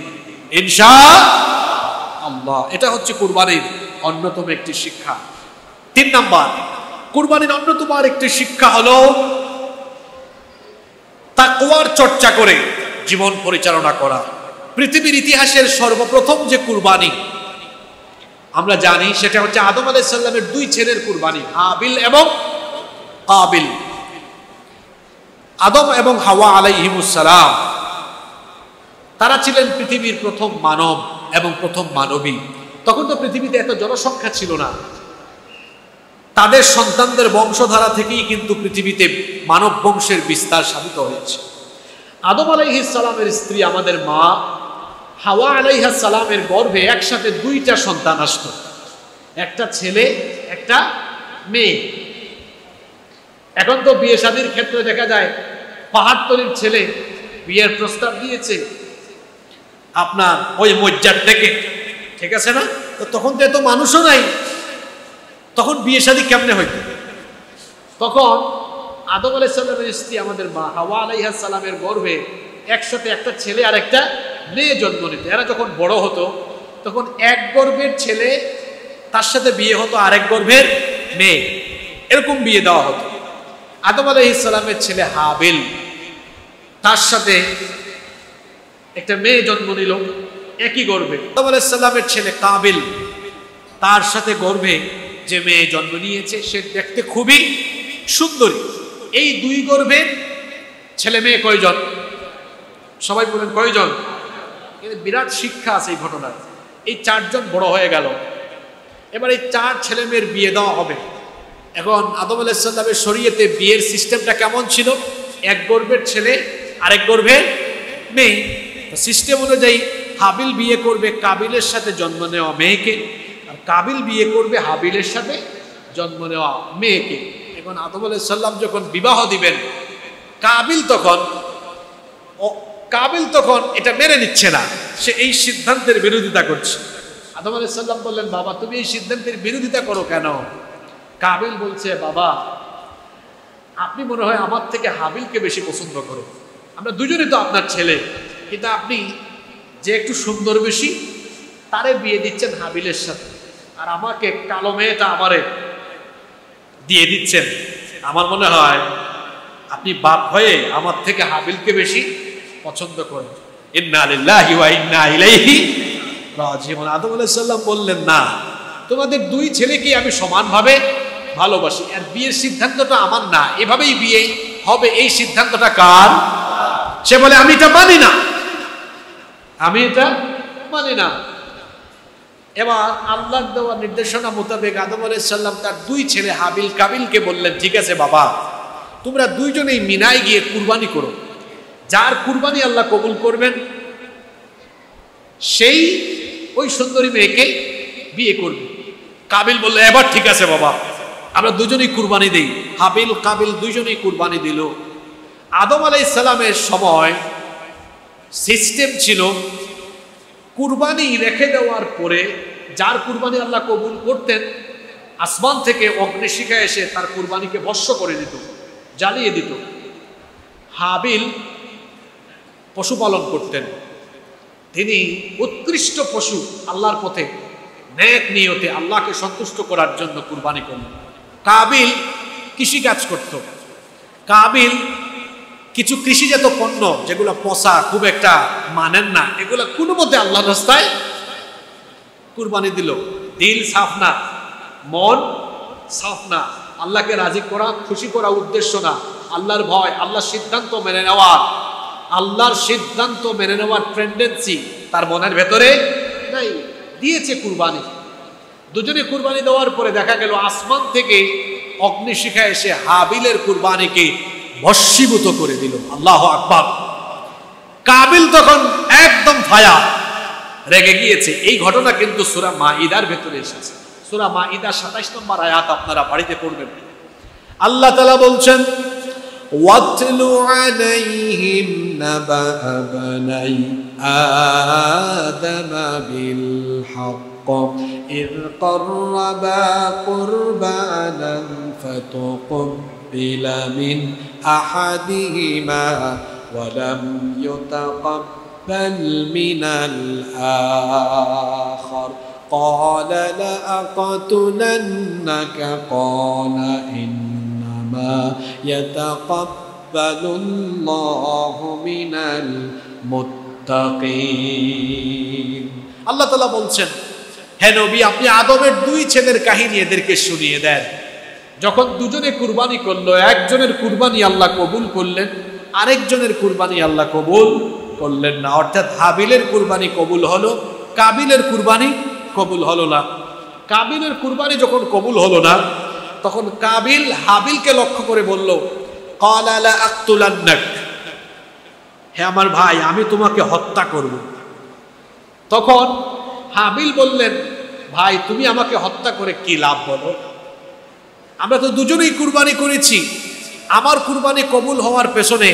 ইনশাআল্লাহ। এটা হচ্ছে কুরবানির অন্যতম একটি শিক্ষা। 3 নাম্বার, কুরবানির অন্যতম আরেকটি শিক্ষা হলো তাকওয়ার চর্চা করে জীবন পরিচালনা করা। পৃথিবীর ইতিহাসের সর্বপ্রথম যে কুরবানি আমরা জানি সেটা হচ্ছে আদম আলাইহিস সালামের 2 ছেলের কুরবানি, হাবিল এবং কাবিল। আদম এবং হাওয়া আলাইহিমুস সালাম তারা ছিলেন পৃথিবীর প্রথম মানব এবং প্রথম মানবী। তখন তো পৃথিবীতে এত জনসংখ্যা ছিল না। তাদের সন্তানদের বংশধারা থেকেই কিন্তু পৃথিবীতে মানব বংশের বিস্তার সাধিত হয়েছে। আদম আলাইহিস সালামের স্ত্রী আমাদের মা হাওয়া আলাইহিস সালামের গর্ভে একসাথে দুইটা সন্তান আসতো, একটা ছেলে একটা মেয়ে। এখন তো বিয়ে শাদীর ক্ষেত্রে দেখা যায় পাহাড়তলির ছেলে বিয়ের প্রস্তাব দিয়েছে আপনার ওই মজ্জার থেকে, ঠিক আছে না? তো তখন তো এত মানুষও নাই, তখন বিয়ে শাদী কেমনে হইত? তখন আদম আলাইহিস সালামের স্ত্রী আমাদের মা হাওয়া আলাইহিস সালামের গর্ভে একসাথে একটা ছেলে আর একটা মেয়ে জন্ম নিত। এরা যখন বড় হতো তখন এক গর্ভের ছেলে তার সাথে বিয়ে হতো আরেক গর্ভের মেয়ে, এরকম বিয়ে দেওয়া হতো। আদম আলাইহিস সালামের ছেলে হাবিল, তার সাথে একটা মেয়ে জন্ম নিল একই গর্ভে। আদম আলাইহিস সালামের ছেলে কাবিল, তার সাথে গর্ভে যে মেয়ে জন্ম নিয়েছে সে দেখতে খুবই সুন্দরী। এই দুই গর্ভের ছেলে মেয়ে কয়জন? সবাই বলেন কয়জন? বিরাট শিক্ষা আছে এই ঘটনায়। এই চারজন বড় হয়ে গেল, এবার এই চার ছেলে মেয়ের বিয়ে দেওয়া হবে। এখন আদম আলাইহিস সালামের শরীয়তে বিয়ের সিস্টেমটা কেমন ছিল? এক গর্ভের ছেলে আরেক গর্ভের মেয়ে। সিস্টেম অনুযায়ী হাবিল বিয়ে করবে কাবিলের সাথে জন্ম নেওয়া মেয়েকে, আর কাবিল বিয়ে করবে হাবিলের সাথে জন্ম নেওয়া মেয়েকে। এখন আদম আলাইহিস সালাম যখন বিবাহ দিবেন, কাবিল তখন এটা মেনে নিচ্ছে না, সে এই সিদ্ধান্তের বিরোধিতা করছে। আদম আলাইহিস সালাম বললেন, বাবা তুমি এই সিদ্ধান্তের বিরোধিতা করো কেন? কাবিল বলছে, বাবা আপনি মনে হয় আমার থেকে হাবিলকে বেশি পছন্দ করেন, আমরা দুজনেই তো আপনার ছেলে, কিন্তু আপনি যে একটু সুন্দর বেশি তারে বিয়ে দিচ্ছেন হাবিলের সাথে, আর আমাকে কালো মেয়েটা আমারে দিয়ে দিচ্ছেন। আমার মনে হয় আপনি বাপ হয়ে আমার থেকে হাবিলকে বেশি পছন্দ করেন। ইন্না লিল্লাহি ওয়া ইন্না ইলাইহি রাজিউন। আদম আলাইহিস সালাম বললেন, না, তোমাদের দুই ছেলেকে আমি সমানভাবে ভালোবাসি, আর বিয়ের সিদ্ধান্তটা আমার না, এভাবেই বিয়ে হবে এই সিদ্ধান্তটা কার? সে বলে, আমি এটা মানি না, আমি এটা মানি না। এবার আল্লাহর দেওয়া নির্দেশনা মোতাবেক আদম আলাইহিস সালাম তার দুই ছেলে হাবিল কাবিলকে বললেন, ঠিক আছে বাবা, তোমরা দুইজনেই মিনায় গিয়ে কুরবানি করো, যার কুরবানি আল্লাহ কবুল করবেন সেই ওই সুন্দরী মেয়েকে বিয়ে করবে। কাবিল বলল, এবার ঠিক আছে বাবা, আমরা দুজনেই কুরবানি দেই। হাবিল কাবিল দুইজনেই কুরবানি দিল। আদম আলাইহিস সালামের সময় সিস্টেম ছিল, কুরবানি রেখে দেওয়ার পরে যার কুরবানি আল্লাহ কবুল করতেন, আসমান থেকে অগ্নিশিখা এসে তার কুরবানিকে ভস্ম করে দিত, জ্বালিয়ে দিত। হাবিল পশুপালন করতেন, তিনি উৎকৃষ্ট পশু আল্লাহর পথে নেক নিয়তে আল্লাহকে সন্তুষ্ট করার জন্য কুরবানি করলেন। কাবিল কৃষিকাজ করত। কাবিল কিছু কৃষিজাত পণ্য যেগুলো পচা, খুব একটা মানেন না, এগুলো কোনো মতে আল্লাহর রাস্তায় কুরবানি দিল। দিল সাফ না, মন সাফ না, আল্লাহকে রাজি করা খুশি করা উদ্দেশ্য না, আল্লাহর ভয়, আল্লাহর সিদ্ধান্ত মেনে নেওয়া, আল্লাহর সিদ্ধান্ত মেনে নেওয়ার টেন্ডেন্সি তার মনের ভেতরে নাই। দিয়েছে কুরবানি। দুজনে কুরবানি দেওয়ার পরে দেখা গেল আসমান থেকে অগ্নিশিখা এসে হাবিলের কুরবানিকে ভস্মীভূত করে দিল। আল্লাহু আকবার। কাবিল তখন একদম ফায়া রেগে গিয়েছে। এই ঘটনা কিন্তু সূরা মাঈদার ভেতরে এসেছে। সূরা মাঈদা 27 নম্বর আয়াত আপনারা বাড়িতে পড়বেন। আল্লাহ তাআলা বলছেন, ওয়াতলু আলাইহিম নাবা বানাই আদম বিল হক ইয ক্বাররাবা কুরবানান ফাতুকবিলা মিন আহাদিহিমা ওয়া লাম ইউতাকাব্বাল মিনাল আখার قال لأقتلنك قال إنما يتقبل الله من المتقين। আল্লাহ তাআলা বলছেন, হে নবী, আপনি আদমের দুই ছেলের কাহিনী এদেরকে শুনিয়ে দেন। যখন দুজনে কুরবানি করলো, একজনের কুরবানি আল্লাহ কবুল করলেন, আরেকজনের কুরবানি আল্লাহ কবুল করলেন না। অর্থাৎ হাবিলের কুরবানি কবুল হলো, কাবিলের কুরবানি কবুল হলো না। কাবিলের কুরবানি যখন কবুল হলো না, তখন কাবিল হাবিলকে লক্ষ্য করে বলল, ক্বালা লা আকতুলান্নাক, হে আমার ভাই, আমি তোমাকে হত্যা করব। তখন হাবিল বললেন, ভাই তুমি আমাকে হত্যা করে কি লাভ বলো? আমরা তো দুজনেই কুরবানি করেছি, আমার কুরবানি কবুল হওয়ার পেছনে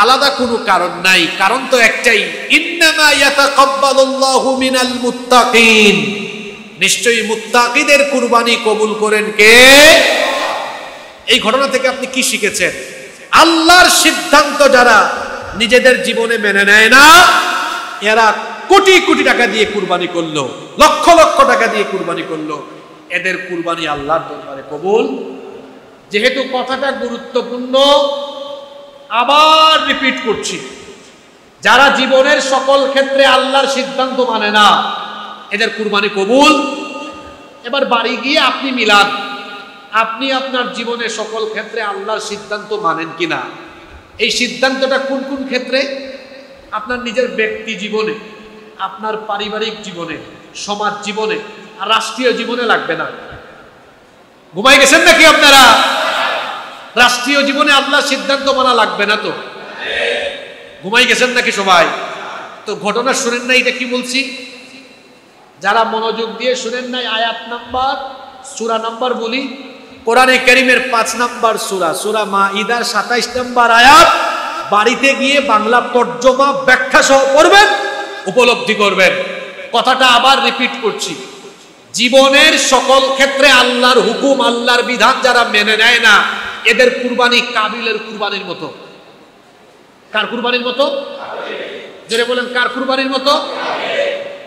আলাদা কোনো কারণ নাই, কারণ তো একটাই, ইন্নামা ইয়াতাকাব্বালুল্লাহু মিনাল মুত্তাকিন, নিশ্চয়ই মুত্তাকিদের কুরবানি কবুল করেন কে? এই ঘটনা থেকে আপনি কি শিখেছেন? আল্লাহর সিদ্ধান্ত যারা নিজেদের জীবনে মেনে নেয় না, এরা কোটি কোটি টাকা দিয়ে কুরবানি করলো, লক্ষ লক্ষ টাকা দিয়ে কুরবানি করলো, এদের কুরবানি আল্লাহর দরবারে কবুল। যেহেতু কথাটা গুরুত্বপূর্ণ, আবার রিপিট করছি, যারা জীবনের সকল ক্ষেত্রে আল্লাহর সিদ্ধান্ত মানে না, এদের কুরবানি কবুল। এবার বাড়ি গিয়ে আপনি মিলান, আপনি আপনার জীবনের সকল ক্ষেত্রে আল্লাহর সিদ্ধান্ত মানেন কিনা। এই সিদ্ধান্তটা কোন কোন ক্ষেত্রে? আপনার নিজের ব্যক্তি জীবনে, আপনার পারিবারিক জীবনে, সমাজ জীবনে, আর রাষ্ট্রীয় জীবনে লাগবে না। ঘুমাই গেছেন নাকি আপনারা? রাষ্ট্রীয় জীবনে আল্লাহর সিদ্ধান্ত মানা লাগবে না তো? ঘুমাই গেছেন নাকি সবাই? তো ঘটনা শুনেন না, এটা কি বলছি? যারা মনোযোগ দিয়ে শুনেন নাই, আয়াত নাম্বার, সূরা নাম্বার বলি, কোরআনে কারীমের 5 নাম্বার সূরা, সূরা মাঈদার 27 নাম্বার আয়াত। বাড়িতে গিয়ে বাংলা তর্জমা ব্যাখ্যা সহ পড়বেন, উপলব্ধি করবেন। কথাটা আবার রিপিট করছি, জীবনের সকল ক্ষেত্রে আল্লাহর হুকুম, আল্লাহর বিধান যারা মেনে নেয় না, এদের কুরবানি কাবিলের কুরবানির মতো। কার কুরবানির মতো? যারা বলেন কার কুরবানির মতো?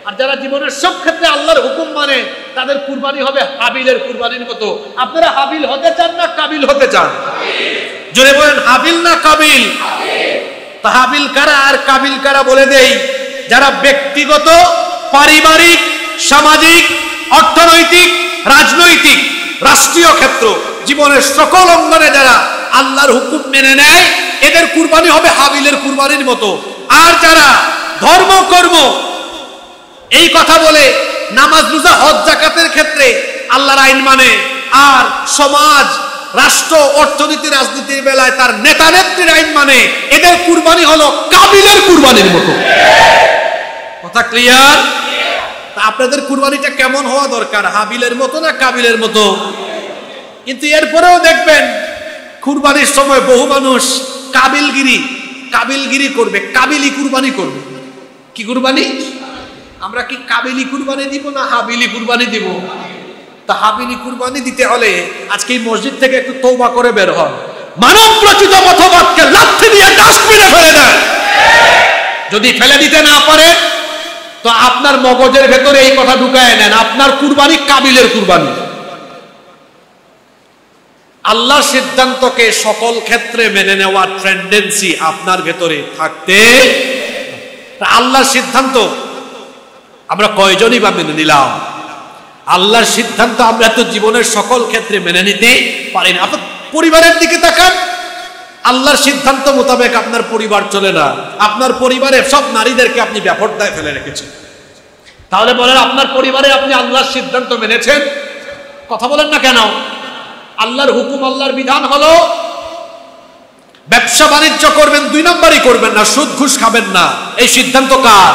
আর যারা জীবনের সব ক্ষেত্রে আল্লাহর হুকুম মানে, তাদের কুরবানি হবে হাবিলের কুরবানির মতো। আপনারা হাবিল হতে চান না কাবিল হতে চান? জোরে বলেন হাবিল না কাবিল? তা হাবিল কারা আর কাবিল কারা বলে দেই। যারা ব্যক্তিগত, পারিবারিক, সামাজিক, অর্থনৈতিক, রাজনৈতিক, রাষ্ট্রীয় ক্ষেত্র, জীবনের সকল অঙ্গনে যারা আল্লাহর হুকুম মেনে নেয়, এদের কুরবানি হবে হাবিলের কুরবানির মতো। আর যারা ধর্ম কর্ম এই কথা বলে নামাজ রোজা হজ যাকাতের ক্ষেত্রে আল্লাহর আইন মানে, আর সমাজ, রাষ্ট্র, অর্থনীতি, রাজনীতির বেলায় তার নেতা নেত্রীর আইন মানে, এদের কুরবানি হলো কাবিলের কুরবানির মতো। কথা ক্লিয়ার? তা আপনাদের কুরবানিটা কেমন হওয়া দরকার? হাবিলের মতো না কাবিলের মতো? কিন্তু দেখবেন কুরবানির সময় বহু মানুষ কাবিলগিরি করবে, কাবিলি কুরবানি করবে। কি কুরবানি? আমরা কি কাবিলি কুরবানি দিব না হাবিলি কুরবানি দিব? তা হাবিলি কুরবানি দিতে হলে আজকে এই মসজিদ থেকে একটু তওবা করে বের হন, মানব রচিত মতবাদকে লাথি দিয়ে ডাস্টবিনে ফেলে দেন। যদি ফেলে দিতে না পারে তো আপনার মগজের ভেতরে এই কথা ঢুকায় নেন, আপনার কুরবানি কাবিলের কুরবানি। আল্লাহর সিদ্ধান্তকে সকল ক্ষেত্রে মেনে নেওয়ার টেন্ডেন্সি আপনার ভেতরে থাকতে, আল্লাহর সিদ্ধান্ত আমরা কয়জনই বা মেনে নিলাম? আল্লাহর সিদ্ধান্ত আমরা তো জীবনের সকল ক্ষেত্রে মেনে নিতে পারি না। আপনার পরিবারের দিকে তাকান, আল্লাহর সিদ্ধান্ত মোতাবেক আপনার পরিবার চলে না, আপনার পরিবারে সব নারীদেরকে আপনি বেপরদায় ফেলে রেখেছেন। তাহলে বলেন আপনার পরিবারে আপনি আল্লাহর সিদ্ধান্ত মেনেছেন? কথা বলেন না কেন? আল্লাহর হুকুম, আল্লাহর বিধান হলো ব্যবসা বাণিজ্য করবেন, 2 নম্বরই করবেন না, সুদ ঘুষ খাবেন না। এই সিদ্ধান্ত কার?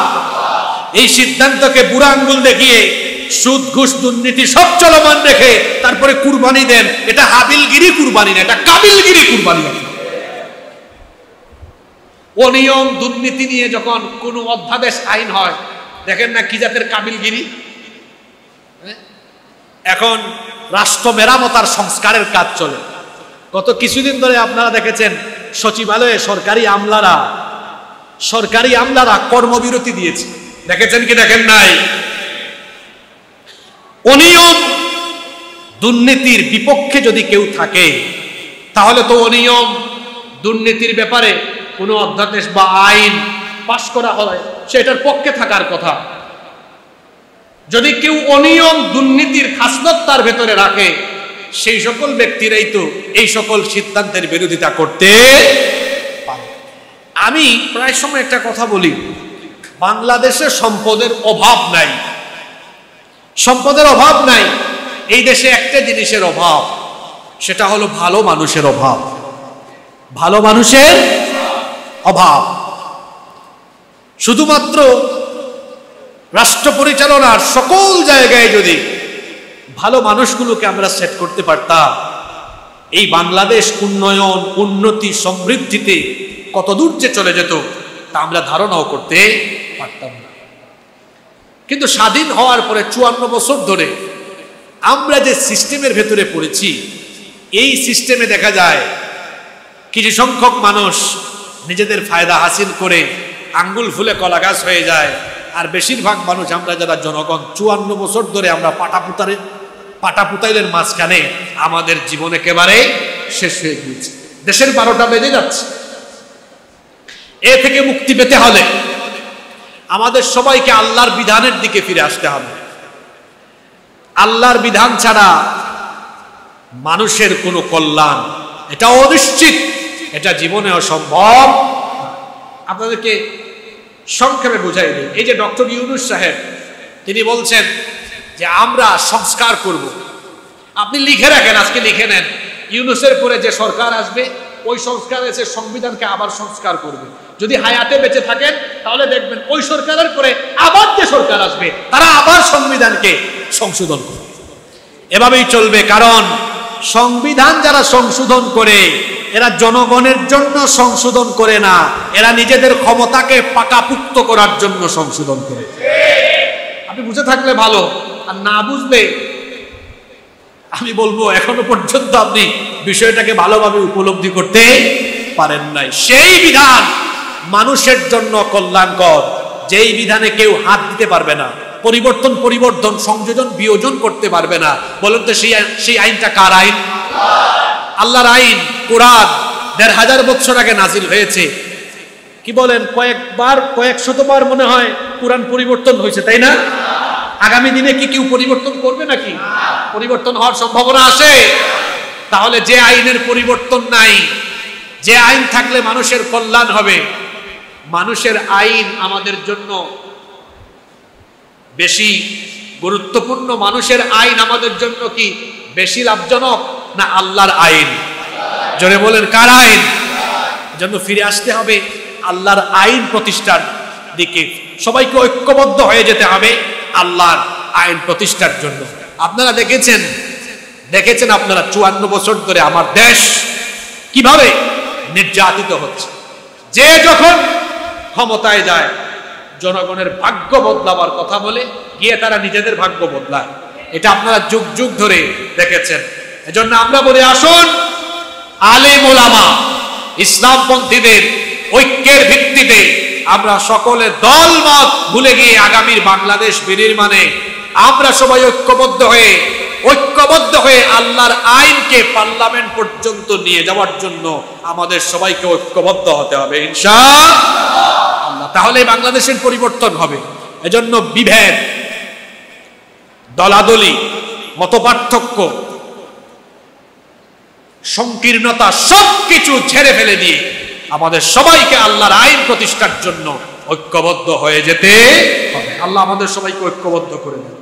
এই সিদ্ধান্তকে বুড়া আঙ্গুল দেখিয়ে সুদ ঘুষ দুর্নীতি সব চলমান রেখে তারপরে কুরবানি দেন, এটা হাবিলগিরি কুরবানি না, এটা কাবিলগিরি কুরবানি। অনিয়ম দুর্নীতি নিয়ে যখন কোনো অধ্যাদেশ আইন হয়, দেখেন না কি জাতের কাবিলগিরি। এখন রাষ্ট্র মেরামত আর সংস্কারের কাজ চলে। গত কিছুদিন ধরে আপনারা দেখেছেন সচিবালয়ে সরকারি আমলারা কর্মবিরতি দিয়েছে, দেখেছেন কি দেখেন নাই? অনিয়ম দুর্নীতির বিপক্ষে যদি কেউ থাকে, তাহলে তো অনিয়ম দুর্নীতির ব্যাপারে কোনো অধ্যাদেশ বা আইন পাশ করা হয় সেটার পক্ষে থাকার কথা। যদি কেউ অনিয়ম দুর্নীতির খাসলত তার ভেতরে রাখে, সেই সকল ব্যক্তিরাই তো এই সকল সিদ্ধান্তের বিরোধিতা করতে পারে। আমি প্রায় সময় একটা কথা বলি, বাংলাদেশে সম্পদের অভাব নাই, সম্পদের অভাব নাই। এই দেশে একটা জিনিসের অভাব, সেটা হলো ভালো মানুষের অভাব। ভালো মানুষের অভাব। শুধুমাত্র রাষ্ট্র পরিচালনার সকল জায়গায় যদি ভালো মানুষগুলোকে আমরা সেট করতে পারতাম, এই বাংলাদেশ উন্নয়ন, উন্নতি, সমৃদ্ধিতে কত দূর যে চলে যেত তা আমরা ধারণাও করতে পারতাম না। কিন্তু স্বাধীন হওয়ার পরে 54 বছর ধরে আমরা যে সিস্টেমের ভেতরে পড়েছি, এই সিস্টেমে দেখা যায় কিছু সংখ্যক মানুষ নিজেদের ফায়দা হাসিল করে আঙ্গুল ফুলে কলা গাছ হয়ে যায়, আর বেশিরভাগ মানুষ আমরা যারা জনগণ 54 বছর ধরে আমরা পাটাপুতাইলের মাঝখানে আমাদের জীবন একেবারে শেষ হয়ে গিয়েছে। দেশের 12টা বেজে যাচ্ছে। এ থেকে মুক্তি পেতে হলে আমাদের সবাইকে আল্লাহর বিধানের দিকে ফিরে আসতে হবে। আল্লাহর বিধান ছাড়া মানুষের কোনো কল্যাণ, এটা অনিশ্চিত, এটা জীবনে অসম্ভব। আপনাদেরকে সংক্ষেপে বুঝাই দিই। এই যে ডক্টর ইউনূস সাহেব, তিনি বলছেন যে আমরা সংস্কার করব। আপনি লিখে রাখেন, আজকে লিখে নেন, ইউনূসের পরে যে সরকার আসবে ওই সংস্কার এসে সংবিধানকে আবার সংস্কার করবে। যদি হায়াতে বেঁচে থাকেন তাহলে দেখবেন ওই সরকারের পরে আবার যে সরকার আসবে তারা আবার সংবিধানকে সংশোধন করবে। এভাবেই চলবে, কারণ সংবিধান যারা সংশোধন করে এরা জনগণের জন্য সংশোধন করে না, এরা নিজেদের ক্ষমতাকে পাকাপুক্ত করার জন্য সংশোধন করে। আপনি বুঝে থাকলে ভালো, আর না বুঝলে আমি বলবো এখনো পর্যন্ত আপনি বিষয়টাকে ভালোভাবে উপলব্ধি করতে পারেন নাই। সেই বিধান মানুষের জন্য কল্যাণকর, যেই বিধানে কেউ হাত দিতে পারবে না, পরিবর্তন, সংযোজন, বিয়োজন করতে পারবে না। বলুন তো সেই আইনটা কার আইন? আল্লাহর আইন। কোরআন ১৫০০ বছর আগে নাজিল হয়েছে। কি বলেন, কয়েক শতবার মনে হয় কোরআন পরিবর্তন হয়েছে, তাই না? আগামী দিনে কি কেউ পরিবর্তন করবে নাকি? পরিবর্তন হওয়ার সম্ভাবনা আছে? তাহলে যে আইনের পরিবর্তন নাই, যে আইন থাকলে মানুষের কল্যাণ হবে, মানুষের আইন আমাদের জন্য বেশি গুরুত্বপূর্ণ? মানুষের আইন আমাদের জন্য কি বেশি লাভজনক না আল্লাহর আইন? জোরে বলেন, কার আইন? জন্য ফিরে আসতে হবে আল্লাহর আইন প্রতিষ্ঠার দিকে। সবাইকে ঐক্যবদ্ধ হয়ে যেতে হবে আল্লাহর আইন প্রতিষ্ঠার জন্য। আপনারা দেখেছেন আপনারা 54 বছর ধরে আমার দেশ কিভাবে নির্যাতিত হচ্ছে। যে যখন ক্ষমতায় যায় জনগণের ভাগ্য বদলাবার কথা বলে গিয়ে তারা নিজেদের ভাগ্য বদলায়। এটা আপনারা যুগ যুগ ধরে দেখেছেন। এজন্য আমরা বলি, আসুন আলেম ওলামা ইসলামপন্থীদের ঐক্যের ভিত্তিতে আমরা সকলে দলমত ভুলে গিয়ে আগামীর বাংলাদেশ বিনির্মাণে আমরা সবাই ঐক্যবদ্ধ হয়ে আল্লাহর আইনকে পার্লামেন্ট পর্যন্ত নিয়ে যাওয়ার জন্য আমাদের সবাইকে ঐক্যবদ্ধ হতে হবে ইনশাআল্লাহ। তাহলে বাংলাদেশের পরিবর্তন হবে। এজন্য বিভেদ, দলাদলি, মতপার্থক্য, সংকীর্ণতা সবকিছু ঝেড়ে ফেলে দিয়ে আমাদের সবাইকে আল্লাহর আইন প্রতিষ্ঠার জন্য ঐক্যবদ্ধ হয়ে যেতে হবে। আল্লাহ আমাদের সবাইকে ঐক্যবদ্ধ করে দেন।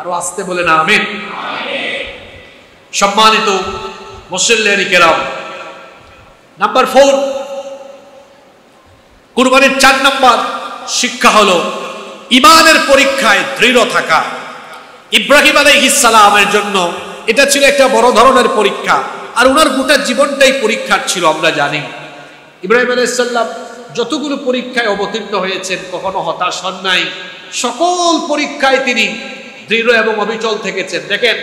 আরো আসতে বলেন আমিন। সম্মানিত মুসল্লিয়ানি কেরাম, নাম্বার 4, কুরবানির 4 নম্বর শিক্ষা হলো ঈমানের পরীক্ষায় দৃঢ় থাকা। ইব্রাহিম আলাইহিস সালামের জন্য এটা ছিল একটা বড় ধরনের পরীক্ষা, আর ওনার গোটা জীবনটাই পরীক্ষার ছিল। আমরা জানি ইব্রাহিম আলাইহিস সালাম যতগুলো পরীক্ষায় অবতীর্ণ হয়েছেন কখনো হতাশ হন নাই। সকল পরীক্ষায় তিনি দৃঢ় এবং অবিচল থেকেছেন। দেখেন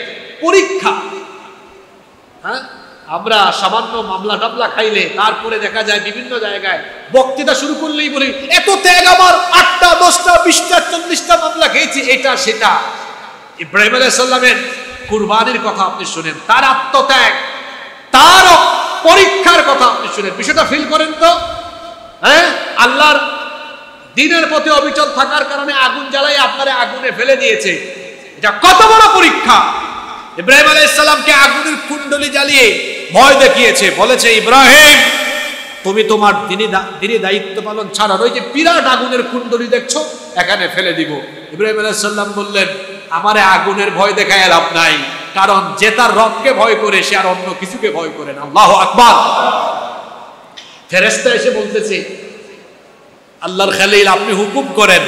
পরীক্ষা, আমরা সামান্য মামলা টামলা খাইলে তারপরে দেখা যায় বিভিন্ন জায়গায় বক্তৃতা শুরু করলেই বলি এত ত্যাগ, আমার 8টা 10টা 20টা 40টা মামলা খেয়েছি, এটা সেটা। ইব্রাহিম আলাইহিস সালামের কুরবানির কথা আপনি শুনেন, তার আত্মত্যাগ, তার পরীক্ষার কথা আপনি শুনেন। বিষয়টা ফিল করেন তো। আল্লাহর দ্বীনের প্রতি অবিচল থাকার কারণে আগুন জ্বালাই আপনারে আগুনে ফেলে দিয়েছে। এটা কত বড় পরীক্ষা। ইব্রাহিম আলাইহিস সালামকে আগুনের কুণ্ডলি জ্বালিয়ে ভয় দেখিয়েছে, বলেছে ইব্রাহিম তুমি তোমার দিনী দায়িত্ব পালন ছাড়া ওই যে বিরাট আগুনের কুণ্ডলী দেখছো এখানে ফেলে দিব। ইব্রাহিম আলাইহিস সালাম বললেন, আমারে আগুনের ভয় দেখায় লাভ নাই, কারণ যে তার রবকে ভয় করে সে আর অন্য কিছুকে ভয় করে না। আল্লাহু আকবার। ফেরেশতা এসে বলতেছে, আল্লাহর খলিল আপনি হুকুম করেন,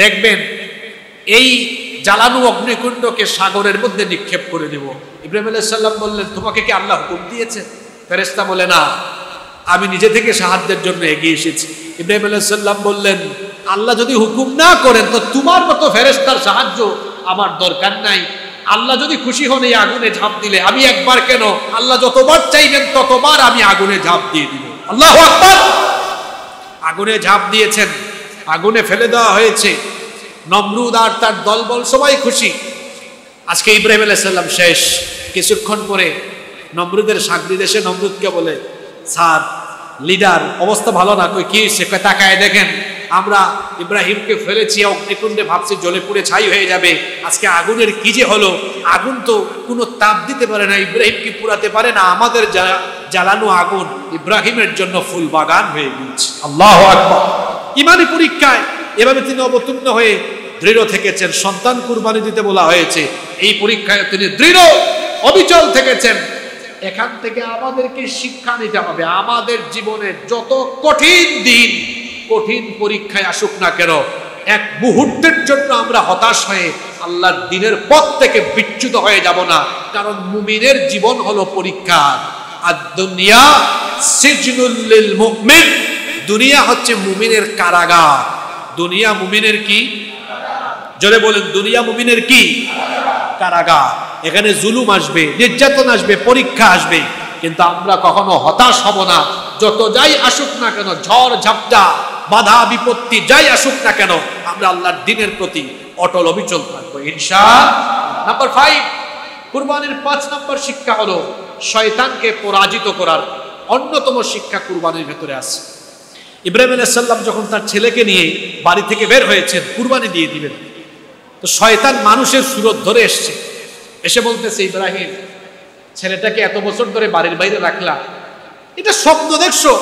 দেখবেন এই জ্বালানো অগ্নিকুণ্ডকে সাগরের মধ্যে নিক্ষেপ করে দেব। ইব্রাহিম আলাইহিস সালাম বললেন, তোমাকে কি আল্লাহ হুকুম দিয়েছে? ফেরেশতা বলে, না, আমি নিজে থেকে সাহায্যের জন্য এগিয়ে এসেছি। ইব্রাহিম আলাইহিস সালাম বললেন, আল্লাহ যদি হুকুম না করেন তো তোমার মতো ফেরেশতার সাহায্য আমার দরকার নাই। আল্লাহ যদি খুশি হন এই আগুনে ঝাঁপ দিলে, আমি একবার কেন, আল্লাহ যতবার চাইবেন ততবার আমি আগুনে ঝাঁপ দিয়ে দিব। আল্লাহু আকবার। আগুনে ঝাঁপ দিয়েছেন, আগুনে ফেলে দেওয়া হয়েছে। নমরুদ আর তার দলবল সবাই খুশি। আজকে ইব্রাহিম আলাইহিস সালাম শেষ। কিছুক্ষণ পরে নমরুদের সাগরিদ এসে নমরুদকে বলে, স্যার লিডার অবস্থা ভালো না। কই কি সে? তাকায় দেখেন আমরা ইব্রাহিমকে ফেলেছি অগ্নিকুণ্ডে, ভাবছি জ্বলে পুড়ে ছাই হয়ে যাবে। আজকে আগুনের কি যে হলো, আগুন তো কোনো তাপ দিতে পারে না, ইব্রাহিমকে পুড়াতে পারে না। আমাদের জ্বালানো আগুন ইব্রাহিমের জন্য ফুল বাগান হয়ে গিয়েছে। আল্লাহু আকবার। ইমানি পরীক্ষায় এভাবে তিনি অবতীর্ণ হয়ে দৃঢ় থেকেছেন। সন্তান কুরবানি দিতে বলা হয়েছে, এই পরীক্ষায় তিনি দৃঢ় অবিচল থেকেছেন। এখান থেকে আমাদেরকে শিক্ষা নিতে হবে, আমাদের জীবনে যত কঠিন দিন, কঠিন পরীক্ষায় আসুক না কেন, এক মুহূর্তের জন্য আমরা হতাশ হয়ে আল্লাহর দ্বীনের পথ থেকে বিচ্যুত হয়ে যাব না। কারণ মুমিনের জীবন হলো পরীক্ষা। আর দুনিয়া সিজনুল লিল মুমিন, দুনিয়া হচ্ছে মুমিনের কারাগার। দুনিয়া মুমিনের কি? জোরে বলেন, দুনিয়া মুমিনের কি? কারাগার। এখানে জুলুম আসবে, নির্যাতন আসবে, পরীক্ষা আসবে, কিন্তু আমরা কখনো হতাশ হব না। যত যাই আসুক না কেন, ঝড় ঝাপটা বাধা বিপত্তি যাই আসুক না কেন, আমরা আল্লাহর দ্বীনের প্রতি অটল অবিচল থাকবো ইনশাআল্লাহ। নাম্বার 5, কুরবানির 5 নম্বর শিক্ষা হলো শয়তানকে পরাজিত করার অন্যতম শিক্ষা কুরবানির ভেতরে আছে। ইব্রাহিম আলাইহিস সালাম যখন তার ছেলেকে নিয়ে বাড়ি থেকে বের হয়েছেন কুরবানি দিয়ে দিবেন, তো শয়তান মানুষের সুরত ধরে এসছে, এসে বলতেছে, ইব্রাহিম ছেলেটাকে এত বছর ধরে বাড়ির বাইরে রাখলা, এটা স্বপ্ন দেখছো,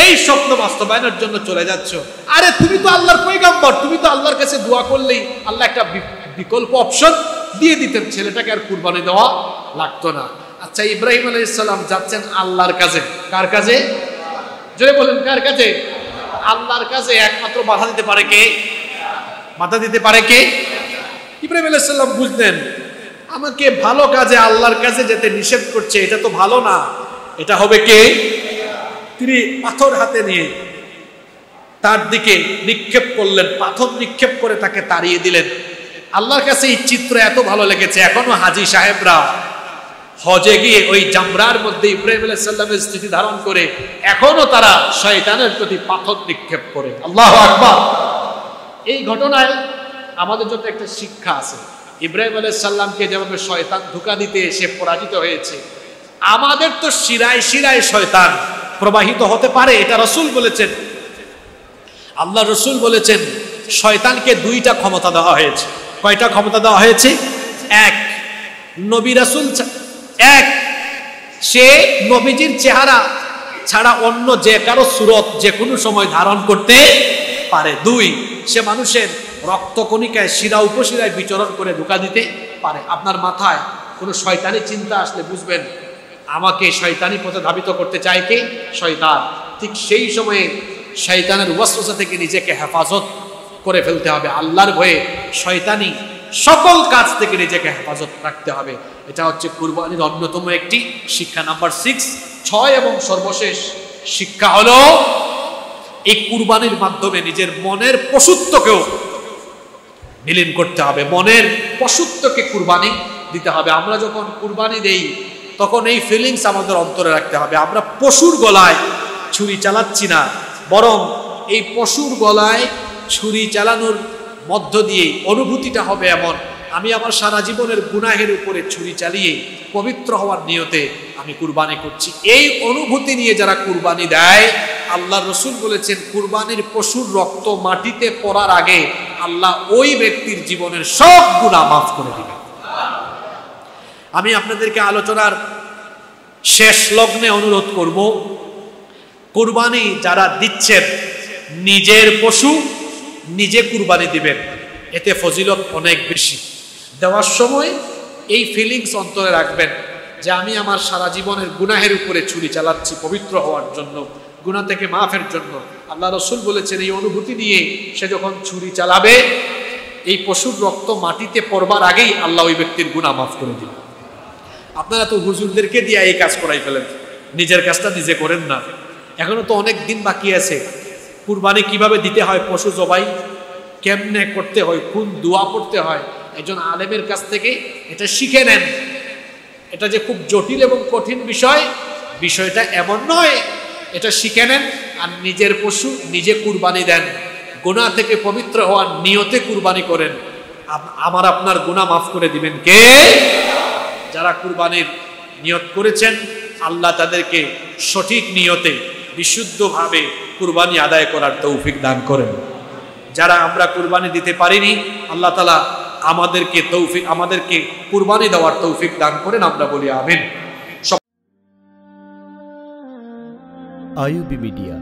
এই স্বপ্ন বাস্তবায়নের জন্য চলে যাচ্ছ। আরে তুমি তো আল্লাহর পয়গম্বর, তুমি তো আল্লাহর কাছে দোয়া করলেই আল্লাহ একটা বিকল্প অপশন দিয়ে দিতেন, ছেলেটাকে আর কুরবানি দেওয়া লাগতো না। আচ্ছা, ইব্রাহিম আলাইহিস সালাম যাচ্ছেন আল্লাহর কাছে। কার কাছে? জোরে বলেন, কার কাছে? আল্লাহর কাছে। একমাত্র বাধা দিতে পারে কে? বাধা দিতে পারে কে? ইব্রাহিম আলাইহিস সালাম বুঝলেন, আমাকে ভালো কাজে আল্লাহর কাছে যেতে নিষেধ করছে, এটা তো ভালো না, এটা হবে কে? তিনি পাথর হাতে নিয়ে তার দিকে নিক্ষেপ করলেন, পাথর নিক্ষেপ করে তাকে তাড়িয়ে দিলেন। আল্লাহর কাছে এই চিত্র এত ভালো লেগেছে, এখনো হাজী সাহেবরা হজে গিয়ে ওই জামরার মধ্যে ইব্রাহিম আলাইহিস সালামের স্থিতি ধারণ করে এখনো তারা শয়তানের প্রতি পাথর নিক্ষেপ করে। আল্লাহু আকবার। এই ঘটনায় আমাদের জন্য একটা শিক্ষা আছে। ইব্রাহিম আলাইহিস সালামকে যেভাবে শয়তান ধোঁকা দিতে এসে পরাজিত হয়েছে, আমাদের তো শিরায় শিরায় শয়তান প্রবাহিত হতে পারে, এটা রাসূল বলেছেন। আল্লাহ রাসূল বলেছেন শয়তানকে 2টা ক্ষমতা দেওয়া হয়েছে। কয়টা ক্ষমতা দেওয়া হয়েছে? 1, নবী রাসূল 1, সে নবীজির চেহারা ছাড়া অন্য যে কারো সুরত যে কোনো সময় ধারণ করতে পারে। 2, সে মানুষের রক্তকণিকায় শিরা উপশিরায় বিচরণ করে ধোঁকা দিতে পারে। আপনার মাথায় কোনো শয়তানি চিন্তা আসলে বুঝবেন আমাকে শয়তানি পথে ধাবিত করতে চায় কে? শয়তান। ঠিক সেই সময়ে শয়তানের ওয়াসওয়াসা থেকে নিজেকে হেফাজত করে ফেলতে হবে। আল্লাহর ভয়ে শয়তানি সকল কাজ থেকে নিজেকে হেফাজত রাখতে হবে। এটা হচ্ছে কুরবানির অন্যতম একটি শিক্ষা। নাম্বার 6 এবং সর্বশেষ শিক্ষা হলো এই কুরবানির মাধ্যমে নিজের মনের পশুত্বকেও বিলীন করতে হবে। মনের পশুত্বকে কুরবানি দিতে হবে। আমরা যখন কুরবানি দেই তখন এই ফিলিংস আমাদের অন্তরে রাখতে হবে। আমরা পশুর গলায় ছুরি চালাচ্ছি না, বরং এই পশুর গলায় ছুরি চালানোর মধ্য দিয়ে অনুভূতিটা হবে এমন, আমি আমার সারা জীবনের গুনাহের উপরে ছুরি চালিয়ে পবিত্র হওয়ার নিয়তে আমি কুরবানি করছি। এই অনুভূতি নিয়ে যারা কুরবানি দেয়, আল্লাহ রসুল বলেছেন কুরবানির পশুর রক্ত মাটিতে পড়ার আগে আল্লাহ ওই ব্যক্তির জীবনের সব গুনাহ মাফ করে দিবেন। আমি আপনাদেরকে আলোচনার শেষ লগ্নে অনুরোধ করব, কুরবানি যারা দিচ্ছেন নিজের পশু নিজে কুরবানি দিবেন, এতে ফজিলত অনেক বেশি। দেওয়ার সময় এই ফিলিংস অন্তরে রাখবেন যে আমি আমার সারা জীবনের গুনাহের উপরে ছুরি চালাচ্ছি পবিত্র হওয়ার জন্য, গুনাহ থেকে মাফের জন্য। আল্লাহ রসুল বলেছেন এই অনুভূতি নিয়ে সে যখন ছুরি চালাবে, এই পশুর রক্ত মাটিতে পড়বার আগেই আল্লাহ ওই ব্যক্তির গুনাহ মাফ করে দিবেন। আপনারা তো হুজুরদেরকে দিয়ে এই কাজ করাই ফেলেন, নিজের কাজটা নিজে করেন না। এখনো তো অনেক দিন বাকি আছে। কুরবানি কিভাবে দিতে হয়, পশু জবাই কেমনে করতে হয়, কোন দোয়া পড়তে হয়, একজন আলেমের কাছ থেকে এটা শিখে নেন। এটা যে খুব জটিল এবং কঠিন বিষয়, বিষয়টা এমন নয়। এটা শিখে নেন আর নিজের পশু নিজে কুরবানি দেন, গুনাহ থেকে পবিত্র হওয়ার নিয়তে কুরবানি করেন। আমার আপনার গুনাহ মাফ করে দিবেন কে? যারা কুরবানির নিয়ত করেছেন আল্লাহ তাদেরকে সঠিক নিয়তে বিশুদ্ধভাবে কুরবানি আদায় করার তৌফিক দান করেন। যারা আমরা কুরবানি দিতে পারিনি, আল্লাহ তাআলা আমাদেরকে কুরবানি দেওয়ার তৌফিক দান করেন। আমরা বলি আমিন। IUB media